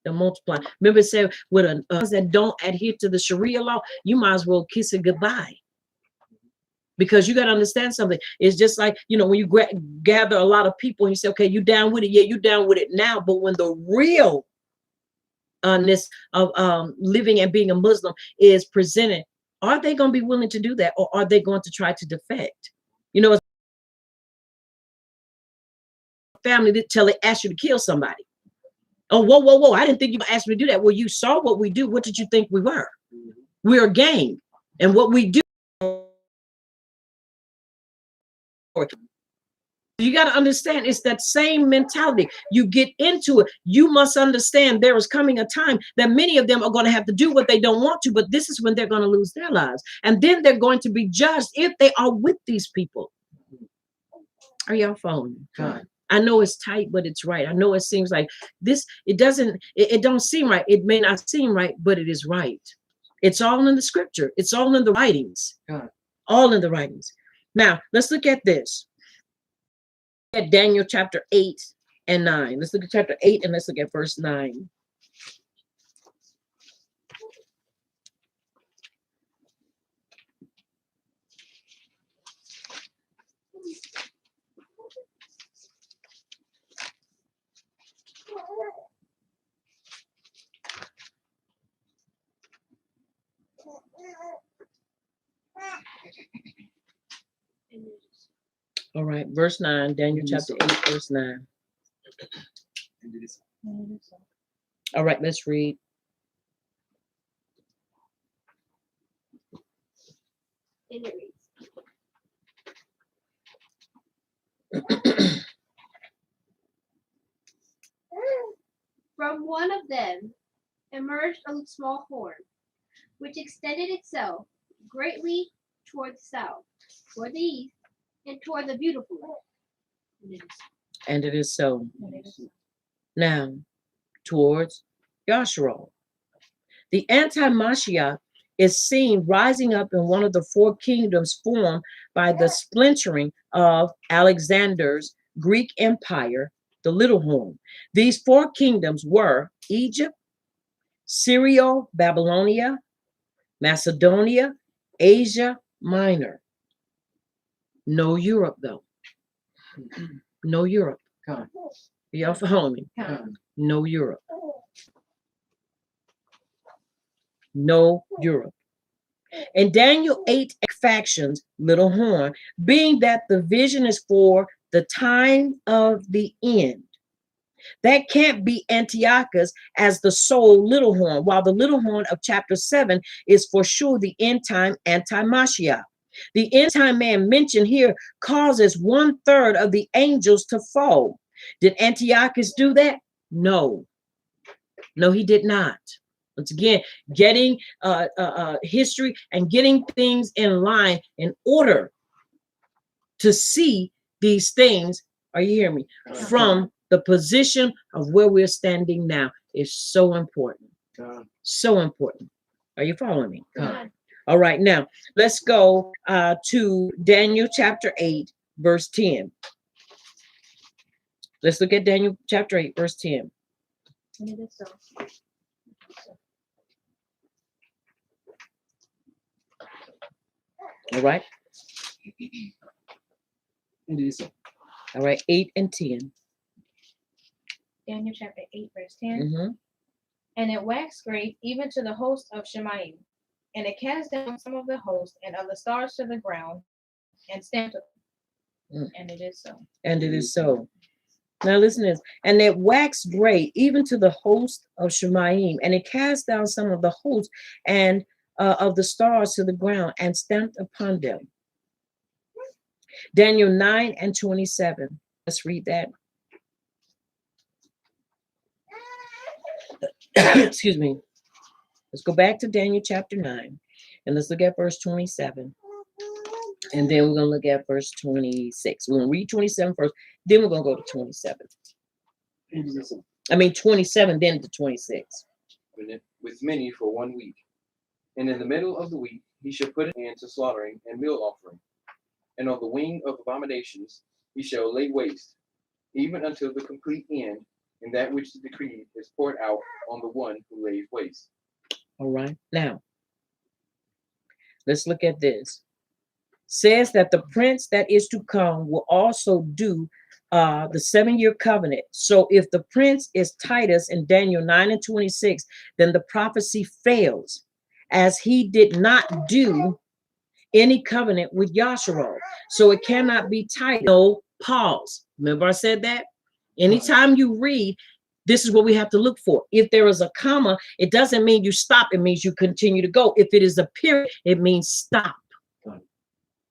A: Remember, it said, with ones that don't adhere to the Sharia law, you might as well kiss it goodbye. Because you got to understand something. It's just like, when you gather a lot of people and you say, okay, you down with it? Yeah, you down with it now. But when the real ness of living and being a Muslim is presented, are they going to be willing to do that? Or are they going to try to defect? It's family that tell they ask you to kill somebody. Oh, whoa. I didn't think you asked me to do that. Well, you saw what we do. What did you think we were? We're a gang. And what we do, you got to understand, it's that same mentality. You get into it. You must understand there is coming a time that many of them are going to have to do what they don't want to, but this is when they're going to lose their lives. And then they're going to be judged if they are with these people. Are y'all following? God. I know it's tight, but it's right. I know it seems like this, it don't seem right. It may not seem right, but it is right. It's all in the scripture. It's all in the writings.
B: God.
A: All in the writings. Now, let's look at this. At Daniel chapter 8 and 9. Let's look at chapter 8 and let's look at verse 9. All right, verse 9, Daniel chapter 8, verse 9. All right, let's read.
E: And it reads, from one of them emerged a small horn, which extended itself greatly toward the south, toward the east, and toward the beautiful land.
A: And it is so. Now, towards Yashua. The anti-Mashiach is seen rising up in one of the four kingdoms formed by the splintering of Alexander's Greek Empire, the Little Horn. These four kingdoms were Egypt, Syria, Babylonia, Macedonia, Asia Minor. No Europe, though. No Europe.
B: Come.
A: Y'all following me?
B: Come.
A: No Europe. No Europe. And Daniel 8 factions, Little Horn, being that the vision is for the time of the end. That can't be Antiochus as the sole Little Horn, while the Little Horn of chapter 7 is for sure the end time anti-Mashiach. The end time man mentioned here causes 1/3 of the angels to fall. Did Antiochus do that? No. No, he did not. Once again, getting history and getting things in line in order to see these things, are you hearing me? From the position of where we're standing now is so important. So important. Are you following me? All right, now let's go to Daniel chapter 8, verse 10. Let's look at Daniel chapter 8, verse 10.
F: And it is so.
A: All right.
B: It is so.
A: All right, 8 and 10.
F: Daniel chapter 8, verse 10.
A: Mm-hmm.
F: And it waxed great even to the host of Shemaim. And it cast down some of the host and of the stars to the ground and stamped them. And it is so.
A: And it is so. Now listen to this. And it waxed great even to the host of Shemaim. And it cast down some of the host and of the stars to the ground and stamped upon them. Daniel 9 and 27. Let's read that. Excuse me. Let's go back to Daniel chapter 9 and let's look at verse 27. And then we're going to look at verse 26. We're going to read 27 first, then we're going to go to 27.
B: It is so.
A: I mean 27, then to 26.
G: With many for 1 week. And in the middle of the week he shall put an end to slaughtering and meal offering. And on the wing of abominations he shall lay waste, even until the complete end, in that which the decree is poured out on the one who lays waste.
A: All right. Now, let's look at this. Says that the prince that is to come will also do the 7-year covenant. So if the prince is Titus in Daniel 9 and 26, then the prophecy fails, as he did not do any covenant with Yasharal. So it cannot be Titus. No, pause. Remember I said that? Anytime you read, this is what we have to look for. If there is a comma, it doesn't mean you stop. It means you continue to go. If it is a period, it means stop.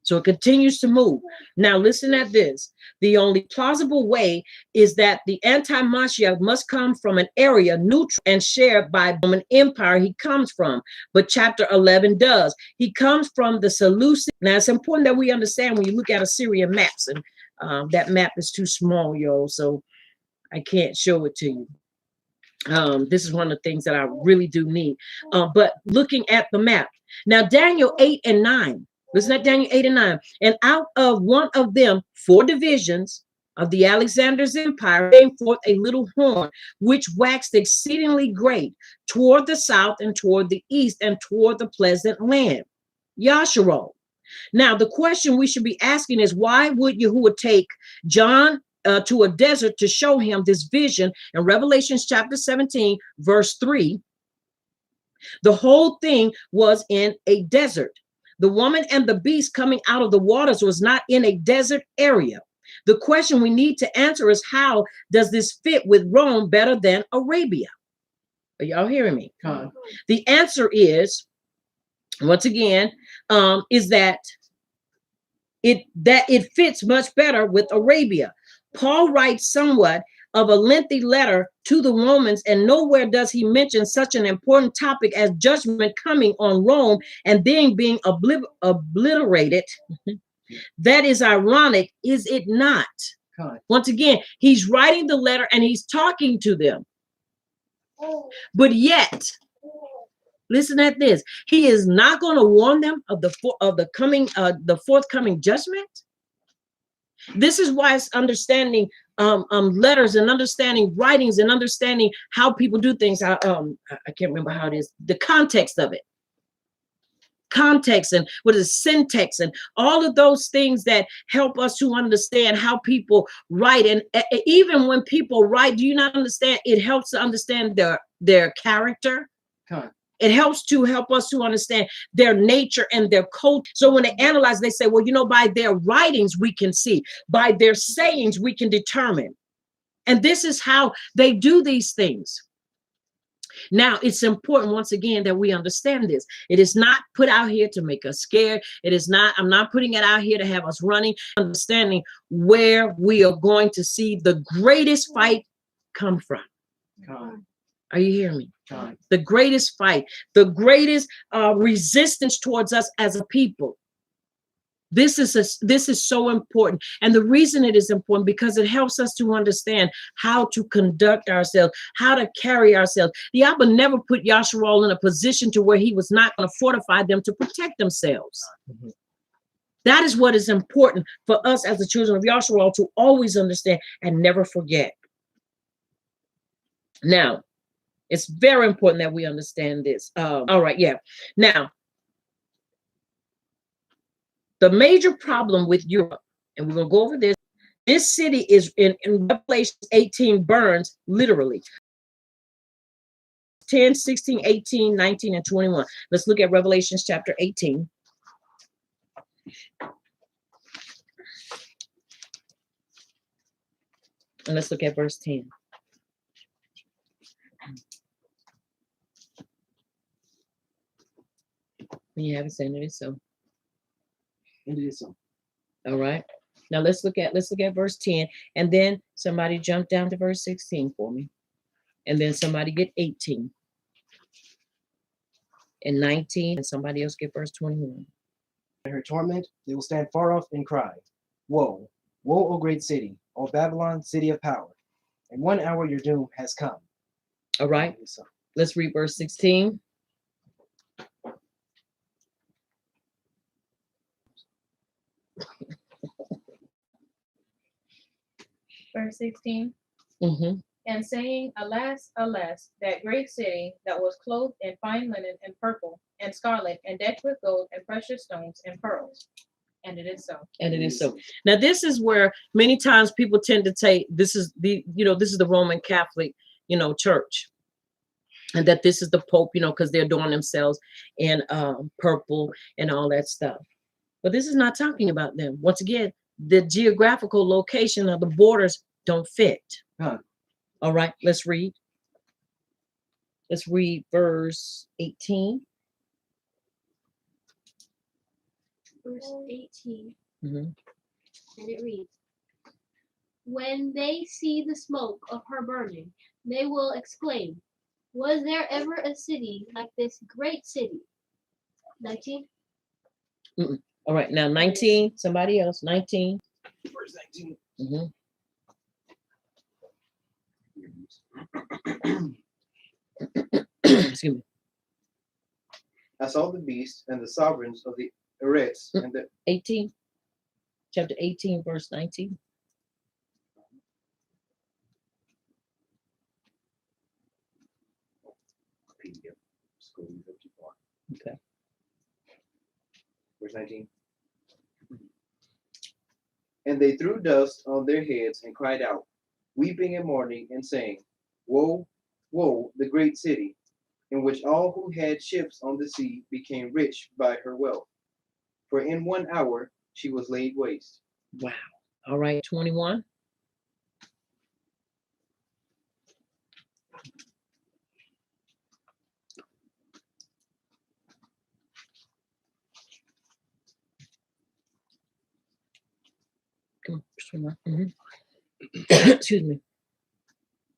A: So it continues to move. Now listen at this. The only plausible way is that the anti-Mashiach must come from an area neutral and shared by the Ottoman Empire he comes from. But chapter 11 does. He comes from the Seleucid. Now it's important that we understand when you look at Assyrian maps, and that map is too small, y'all, so I can't show it to you. This is one of the things that I really do need. But looking at the map. Now Daniel 8 and 9. Listen at Daniel 8 and 9. And out of one of them 4 divisions of the Alexander's empire came forth a little horn, which waxed exceedingly great toward the south and toward the east and toward the pleasant land. Yasharal. Now, the question we should be asking is, why would Yahuwah take John to a desert to show him this vision in Revelation chapter 17, verse 3? The whole thing was in a desert. The woman and the beast coming out of the waters was not in a desert area. The question we need to answer is, how does this fit with Rome better than Arabia? Are y'all hearing me? The answer is, once again, is that it fits much better with Arabia. Paul writes somewhat of a lengthy letter to the Romans, and nowhere does he mention such an important topic as judgment coming on Rome and then being obliterated. That is ironic, is it not? Once again, he's writing the letter and he's talking to them. But yet, Listen at this. He is not going to warn them of the forthcoming judgment. This is why it's understanding letters and understanding writings and understanding how people do things. I can't remember how it is. The context of it. Context and what is syntax and all of those things that help us to understand how people write. And even when people write, do you not understand? It helps to understand their character. It helps us to understand their nature and their culture. So when they analyze, they say, well, by their writings, we can see, by their sayings, we can determine. And this is how they do these things. Now, it's important, once again, that we understand this. It is not put out here to make us scared. I'm not putting it out here to have us running, understanding where we are going to see the greatest fight come from. Are you hearing me? The greatest fight, the greatest resistance towards us as a people. This is so important. And the reason it is important, because it helps us to understand how to conduct ourselves, how to carry ourselves. The Abba never put Yasharal in a position to where he was not going to fortify them to protect themselves. Mm-hmm. That is what is important for us as the children of Yasharal to always understand and never forget. Now, it's very important that we understand this. All right, yeah. Now, the major problem with Europe, and we're going to go over this, this city is in Revelation 18 burns literally. 10, 16, 18, 19, and 21. Let's look at Revelation chapter 18. And let's look at verse 10. When you haven't said it is so.
B: It is so.
A: All right. Now let's look at verse 10, and then somebody jump down to verse 16 for me, and then somebody get 18 and 19, and somebody else get verse 21.
B: In her torment, they will stand far off and cry, "Woe, woe, O great city, O Babylon, city of power! In 1 hour your doom has come."
A: All right.
B: So.
A: Let's read verse 16.
F: Verse 16.
A: Mm-hmm.
F: And saying, Alas, alas, that great city that was clothed in fine linen and purple and scarlet and decked with gold and precious stones and pearls. And it is so.
A: And it is so. Now, this is where many times people tend to take, this is the Roman Catholic, church. And that this is the Pope, because they're adorning themselves in purple and all that stuff. But this is not talking about them. Once again, the geographical location of the borders don't fit.
B: Huh.
A: All right, let's read. Let's read verse 18.
E: Verse 18.
A: Mm-hmm.
E: And it reads, when they see the smoke of her burning, they will exclaim, was there ever a city like this great city? 19.
A: Mm-mm. All right, now 19, somebody else, 19.
B: Verse 19.
A: Mm-hmm. Excuse me.
G: I saw the beast and the sovereigns of the Eretz and the
A: 18, chapter 18, verse 19. Okay.
G: Verse 19. And they threw dust on their heads and cried out, weeping and mourning and saying, Woe, woe, the great city, in which all who had ships on the sea became rich by her wealth. For in 1 hour she was laid waste.
A: Wow. All right, 21. Come on. Mm-hmm. Excuse me.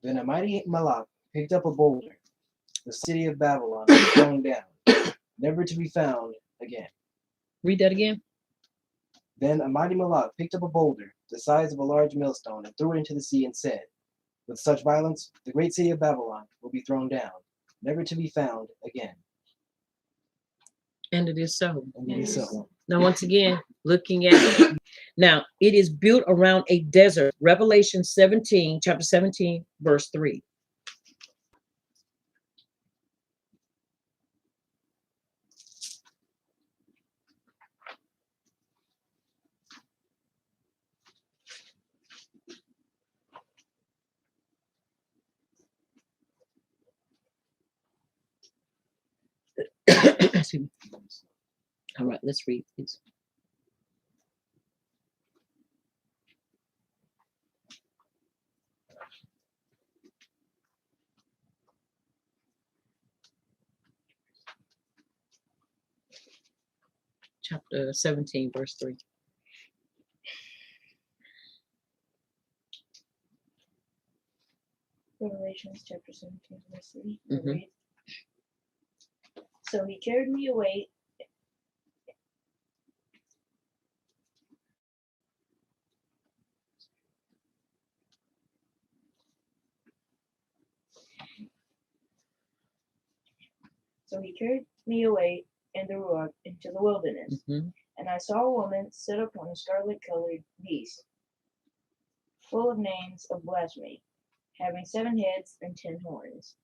B: Then a mighty Malak picked up a boulder. The city of Babylon was thrown down, never to be found again.
A: Read that again.
B: Then a mighty Malak picked up a boulder, the size of a large millstone, and threw it into the sea and said, with such violence, the great city of Babylon will be thrown down, never to be found again.
A: And it is so.
B: And it is so.
A: Now, once again, looking at now, it is built around a desert. Revelation 17, chapter 17, verse 3. Excuse me. All right, let's read, please. Chapter 17, verse 3.
F: Revelations chapter 17, verse 3.
A: Mhm.
F: So he carried me away. So he carried me away in the Ruach into the wilderness,
A: Mhm.
F: and I saw a woman sit upon a scarlet-colored beast, full of names of blasphemy, having 7 heads and 10 horns.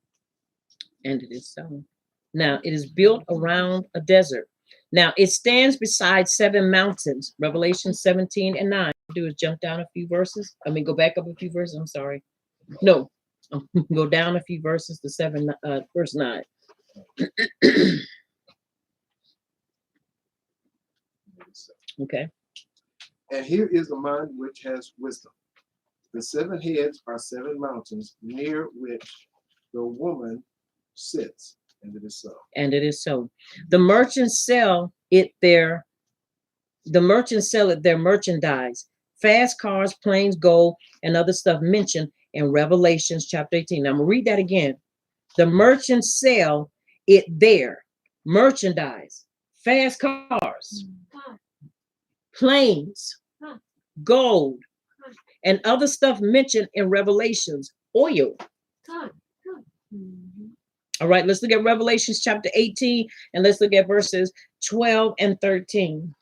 A: And it is so. Now, it is built around a desert. Now, it stands beside 7 mountains. Revelation 17 and 9. What I do is jump down a few verses. Go back up a few verses. I'm sorry. No, go down a few verses to verse 9. Okay.
C: And here is the mind which has wisdom. The 7 heads are 7 mountains near which the woman sits, and it is so.
A: And it is so. The merchants sell it their merchandise, fast cars, planes, gold, and other stuff mentioned in Revelations chapter 18. Now I'm gonna read that again. The merchants sell it their merchandise, fast cars, planes, gold, and other stuff mentioned in Revelations, oil. All right, let's look at Revelations chapter 18 and let's look at verses 12 and 13.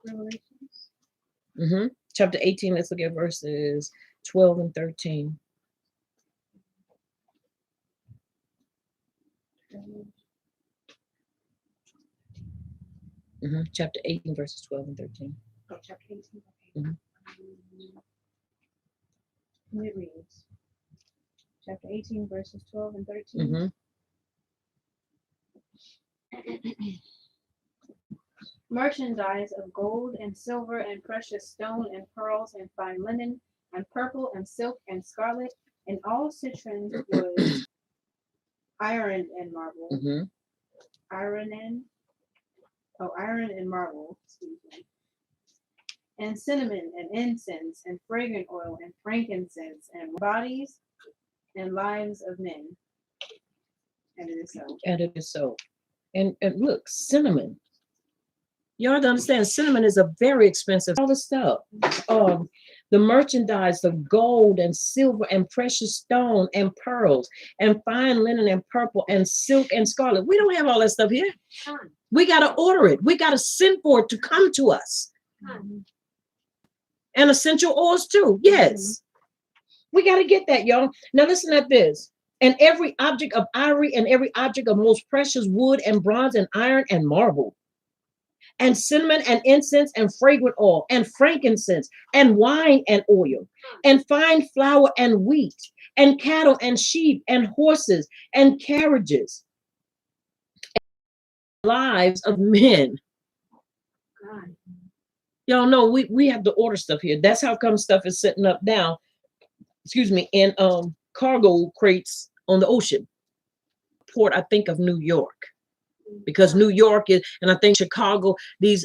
D: Revelations.
A: Chapter 18, let's look at verses 12 and 13. Chapter 18, verses 12 and 13.
D: Oh, chapter 18. Okay.
A: Mhm.
D: And it reads, chapter 18, verses 12 and 13. Merchandise of gold and silver and precious stone and pearls and fine linen and purple and silk and scarlet and all citron wood, iron and marble, iron and marble, excuse me, and cinnamon and incense and fragrant oil and frankincense and bodies and lives of men. And it is so.
A: And it is so. And look, cinnamon. You have to understand, cinnamon is a very expensive, all the stuff. The merchandise of gold and silver and precious stone and pearls and fine linen and purple and silk and scarlet. We don't have all that stuff here. We got to order it. We got to send for it to come to us. And essential oils too. Yes. We got to get that, y'all. Now listen at this. And every object of ivory and every object of most precious wood and bronze and iron and marble, and cinnamon and incense and fragrant oil and frankincense and wine and oil and fine flour and wheat and cattle and sheep and horses and carriages, and lives of men.
D: God.
A: Y'all know we have to order stuff here. That's how come stuff is sitting up now, in cargo crates on the ocean. Port, I think of New York. Because New York is, and I think Chicago, these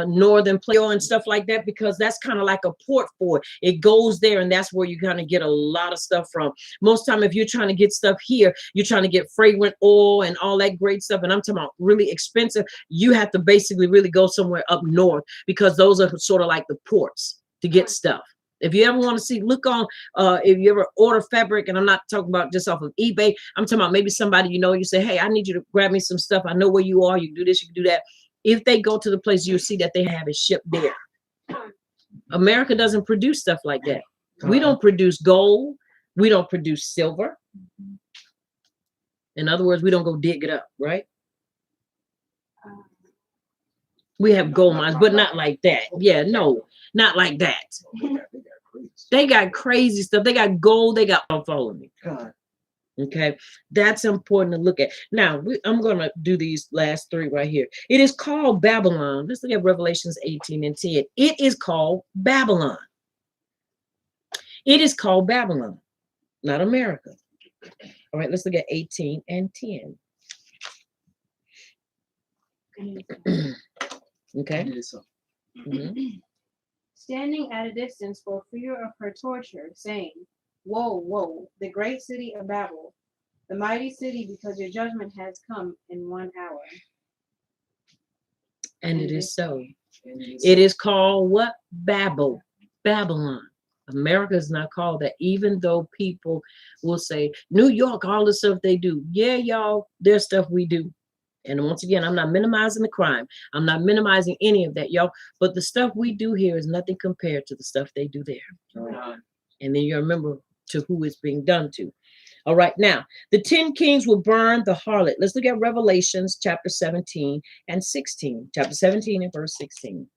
A: northern places and stuff like that, because that's kind of like a port for it. It goes there, and that's where you kind of get a lot of stuff from. Most time, if you're trying to get stuff here, you're trying to get fragrant oil and all that great stuff, and I'm talking about really expensive. You have to basically really go somewhere up north, because those are sort of like the ports to get stuff. If you ever want to see, look on, if you ever order fabric, and I'm not talking about just off of eBay, I'm talking about maybe somebody, you say, hey, I need you to grab me some stuff. I know where you are. You can do this, you can do that. If they go to the place, you'll see that they have it shipped there. America doesn't produce stuff like that. We don't produce gold. We don't produce silver. In other words, we don't go dig it up, right? We have gold mines, but not like that. Yeah, no, not like that. They got crazy stuff. They got gold. They got, follow me. Okay, that's important to look at. Now, I'm going to do these last three right here. It is called Babylon. Let's look at Revelations 18 and 10. It is called Babylon. It is called Babylon, not America. All right, let's look at 18 and 10. Okay. Mm-hmm.
D: Standing at a distance for fear of her torture, saying, woe, woe, the great city of Babel, the mighty city, because your judgment has come in 1 hour.
A: And it is so. It is called what? Babylon. America is not called that, even though people will say, New York, all the stuff they do. Yeah, y'all, there's stuff we do. And once again, I'm not minimizing the crime. I'm not minimizing any of that, y'all. But the stuff we do here is nothing compared to the stuff they do there. And then you remember to who it's being done to. All right, now, the 10 kings will burn the harlot. Let's look at Revelations chapter 17 and 16. Chapter 17 and verse 16.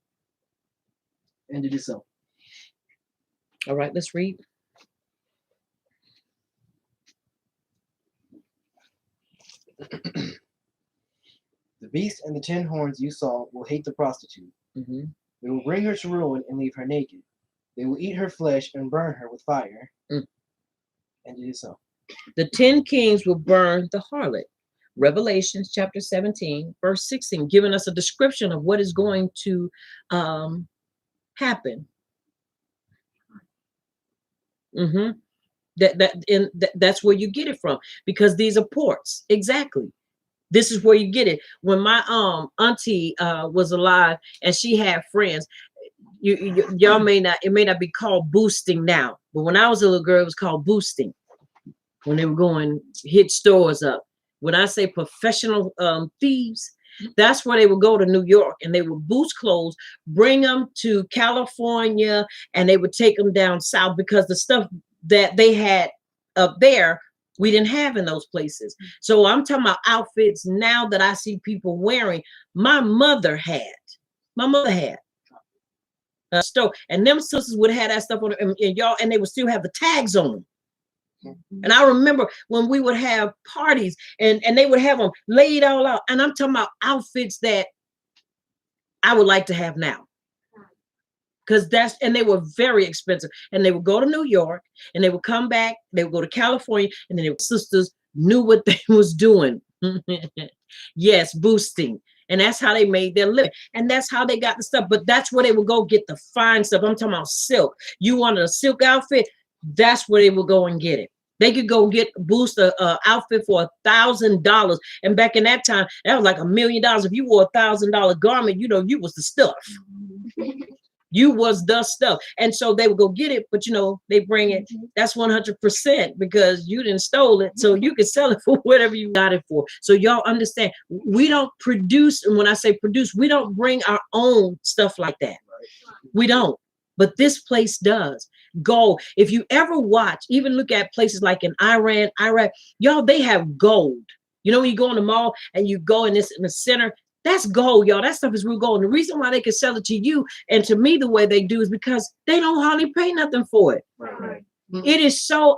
B: And it is so.
A: All right, let's read.
B: The beast and the 10 horns you saw will hate the prostitute.
A: Mm-hmm.
B: They will bring her to ruin and leave her naked. They will eat her flesh and burn her with fire. And it is so.
A: The 10 kings will burn the harlot. Revelations chapter 17, verse 16, giving us a description of what is going to happen. That's where you get it from, because these are ports. Exactly. This is where you get it. When my auntie was alive and she had friends, y'all it may not be called boosting now, but when I was a little girl, it was called boosting. When they were going hit stores up. When I say professional thieves, that's where they would go to New York and they would boost clothes, bring them to California, and they would take them down south, because the stuff that they had up there, we didn't have in those places. So I'm talking about outfits now that I see people wearing. My mother had a store, and them sisters would have that stuff on them, and y'all, and they would still have the tags on them. And I remember when we would have parties and they would have them laid all out. And I'm talking about outfits that I would like to have now. Because and they were very expensive. And they would go to New York and they would come back. They would go to California, and then their sisters knew what they was doing. Yes, boosting. And that's how they made their living. And that's how they got the stuff. But that's where they would go get the fine stuff. I'm talking about silk. You wanted a silk outfit? That's where they would go and get it. They could go boost a outfit for $1,000. And back in that time, that was like $1 million. If you wore a $1,000 garment, you was the stuff. You was the stuff. And so they would go get it, but they bring it. That's 100% because you didn't stole it. So you could sell it for whatever you got it for. So y'all understand, we don't produce. And when I say produce, we don't bring our own stuff like that. We don't. But this place does. Gold. If you ever watch, even look at places like in Iran, Iraq, y'all, they have gold. When you go in the mall and you go in the center, that's gold, y'all. That stuff is real gold. And the reason why they can sell it to you and to me the way they do is because they don't hardly pay nothing for it.
C: Right.
A: It is so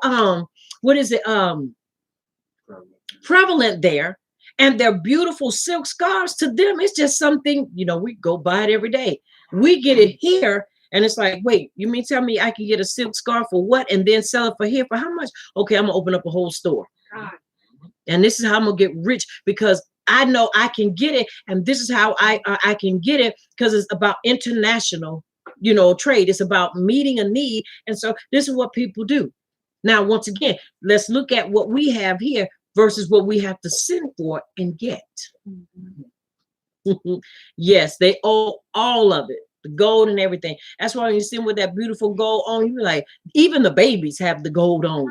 A: prevalent there. And their beautiful silk scarves, to them, it's just something, we go buy it every day. We get it here. And it's like, wait, you mean tell me I can get a silk scarf for what? And then sell it for here for how much? Okay, I'm going to open up a whole store. And this is how I'm going to get rich, because I know I can get it. And this is how I can get it, because it's about international, trade. It's about meeting a need. And so this is what people do. Now, once again, let's look at what we have here versus what we have to send for and get. Yes, they owe all of it. the gold and everything. That's why when you see them with that beautiful gold on, you be like, even the babies have the gold on.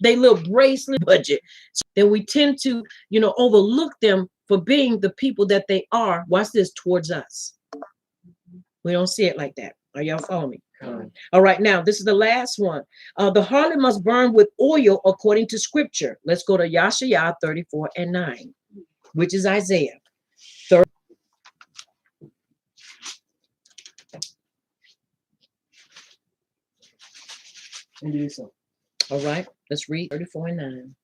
A: They little bracelet budget. So then we tend to, overlook them for being the people that they are. Watch this, towards us. We don't see it like that. Are y'all following me? All right, now this is the last one. The harlot must burn with oil according to scripture. Let's go to Yashayah 34:9, which is Isaiah 30.
B: And do so.
A: All right, let's read 34:9.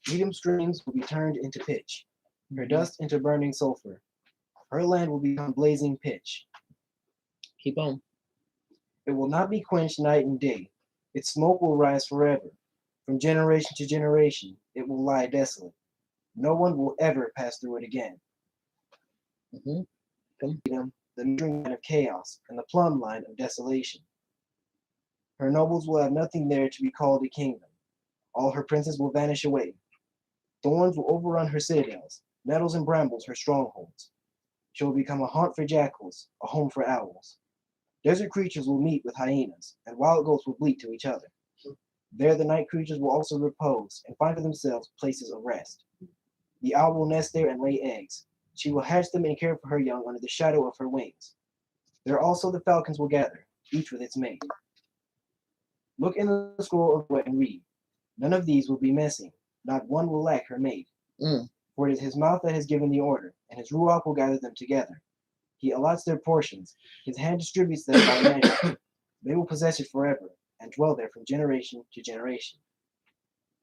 B: Medium streams will be turned into pitch, her dust into burning sulfur. Her land will become blazing pitch.
A: Keep on.
B: It will not be quenched night and day. Its smoke will rise forever. From generation to generation, it will lie desolate. No one will ever pass through it again. The measuring line of chaos and the plumb line of desolation. Her nobles will have nothing there to be called a kingdom. All her princes will vanish away. Thorns will overrun her citadels, nettles and brambles her strongholds. She will become a haunt for jackals, a home for owls. Desert creatures will meet with hyenas, and wild goats will bleat to each other. There the night creatures will also repose and find for themselves places of rest. The owl will nest there and lay eggs. She will hatch them and care for her young under the shadow of her wings. There also the falcons will gather, each with its mate. Look in the scroll of what and read. None of these will be missing. Not one will lack her mate. For it is his mouth that has given the order, and his ruach will gather them together. He allots their portions. His hand distributes them by measure. They will possess it forever and dwell there from generation to generation.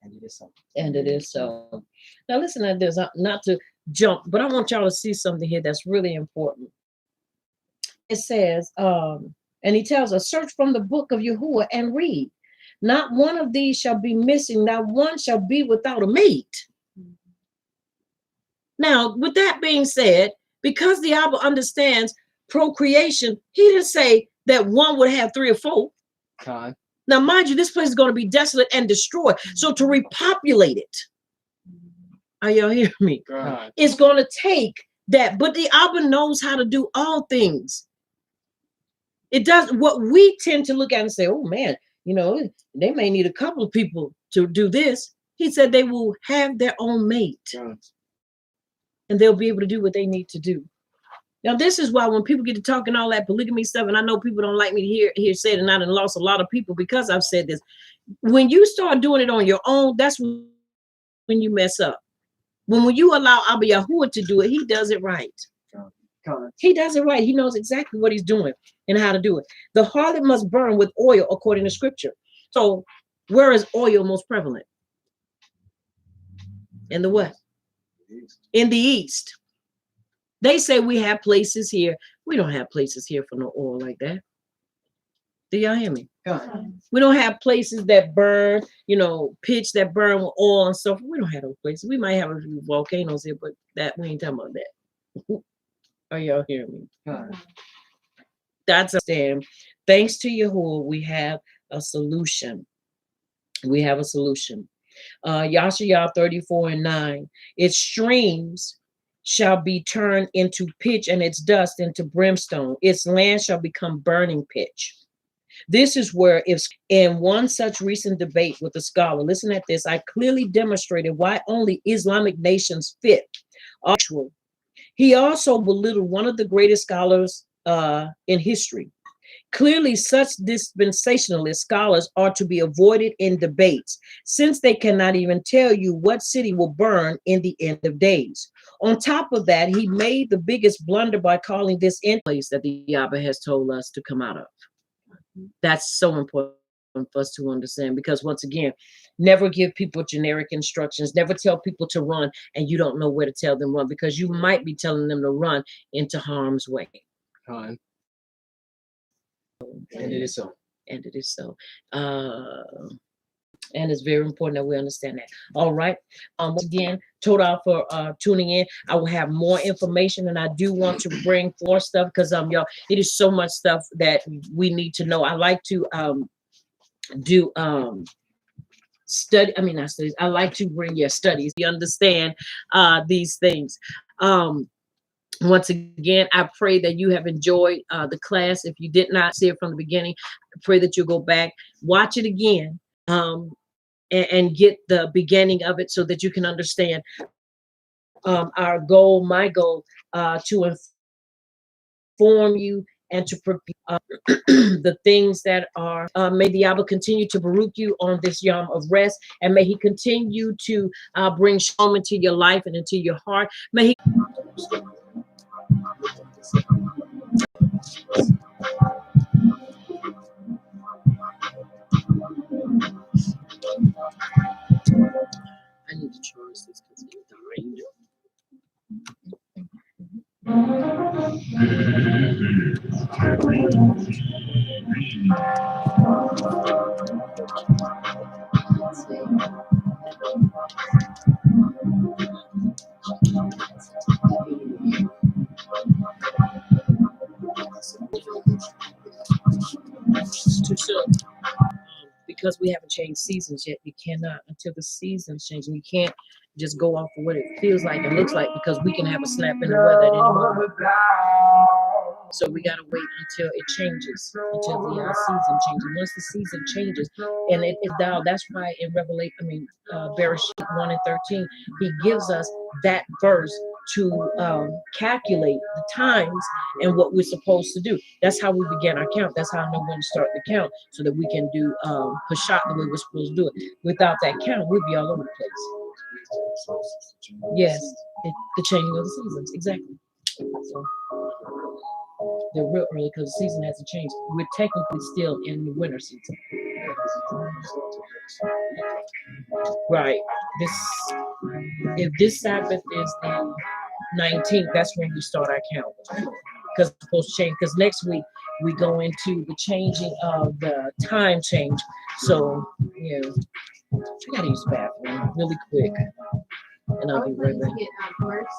B: And it is so.
A: And it is so. Now listen to this, not to jump, but I want y'all to see something here that's really important. It says, and he tells us, search from the book of Yahuwah and read. Not one of these shall be missing, not one shall be without a mate. Now, with that being said, because the Abba understands procreation, he didn't say that one would have 3 or 4.
B: God.
A: Now, mind you, this place is going to be desolate and destroyed. So to repopulate it, are y'all hearing me?
B: God.
A: It's going to take that. But the Abba knows how to do all things. It does what we tend to look at and say, oh man, they may need a couple of people to do this. He said they will have their own mate.
B: God.
A: And they'll be able to do what they need to do. Now, this is why when people get to talking all that polygamy stuff, and I know people don't like me to hear said, and I done lost a lot of people because I've said this. When you start doing it on your own, that's when you mess up. When you allow Abba Yahuwah to do it, he does it right.
B: God.
A: He does it right. He knows exactly what he's doing and how to do it. The harlot must burn with oil according to scripture. So where is oil most prevalent? In the what? In the east. They say we have places here. We don't have places here for no oil like that. Do y'all hear me?
B: God.
A: We don't have places that burn, pitch that burn with oil and stuff. We don't have those places. We might have a few volcanoes here, but that we ain't talking about that. Are y'all hearing me?
B: God.
A: That's a stand. Thanks to Yahuwah, we have a solution. We have a solution. Yashayah 34:9. Its streams shall be turned into pitch and its dust into brimstone. Its land shall become burning pitch. This is where, if in one such recent debate with a scholar, listen at this, I clearly demonstrated why only Islamic nations fit. Actually, he also belittled one of the greatest scholars in history. Clearly, such dispensationalist scholars are to be avoided in debates, since they cannot even tell you what city will burn in the end of days. On top of that, he made the biggest blunder by calling this end place that the Yahweh has told us to come out of. That's so important for us to understand, because once again, never give people generic instructions, never tell people to run and you don't know where to tell them run, because you might be telling them to run into harm's way.
B: God. And it is so.
A: And it is so. And it's very important that we understand that. All right. Once again, Toda for tuning in. I will have more information, and I do want to bring more stuff because y'all, it is so much stuff that we need to know. I like to do study. I mean, not studies. I like to bring your studies. You understand these things. Once again, I pray that you have enjoyed the class. If you did not see it from the beginning, I pray that you'll go back, watch it again, and get the beginning of it so that you can understand our goal, my goal, to inform you and to prepare the things that are, may the Abba continue to baruch you on this Yom of rest, and may he continue to bring shalom into your life and into your heart. May he I need to charge this because it's dying. It's too soon. Because we haven't changed seasons yet, you cannot until the seasons change. And you can't just go off of what it feels like and looks like, because we can have a snap in the weather at any moment. So we gotta wait until it changes, until the season changes. Once the season changes and it is down, that's why in Revelation, Bereshit 1 and 13, he gives us that verse to calculate the times and what we're supposed to do. That's how we begin our count. That's how I know when to start the count, so that we can do Peshat the way we're supposed to do it. Without that count, we'd be all over the place. Yes, the changing of the seasons, exactly. So they're real early because the season hasn't changed. We're technically still in the winter season. Right. If this Sabbath is the 19th, that's when we start our count. Because it's supposed to change. Because next week we go into the changing of the time change. So yeah, I gotta use the bathroom really quick, and I'll be right back.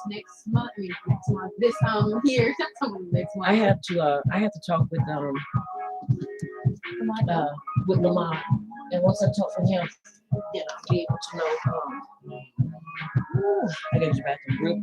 H: Next month. This here. Next month.
A: I have to talk with Lamar, and once I talk with him, then I'll be able to know. I gotta use the bathroom real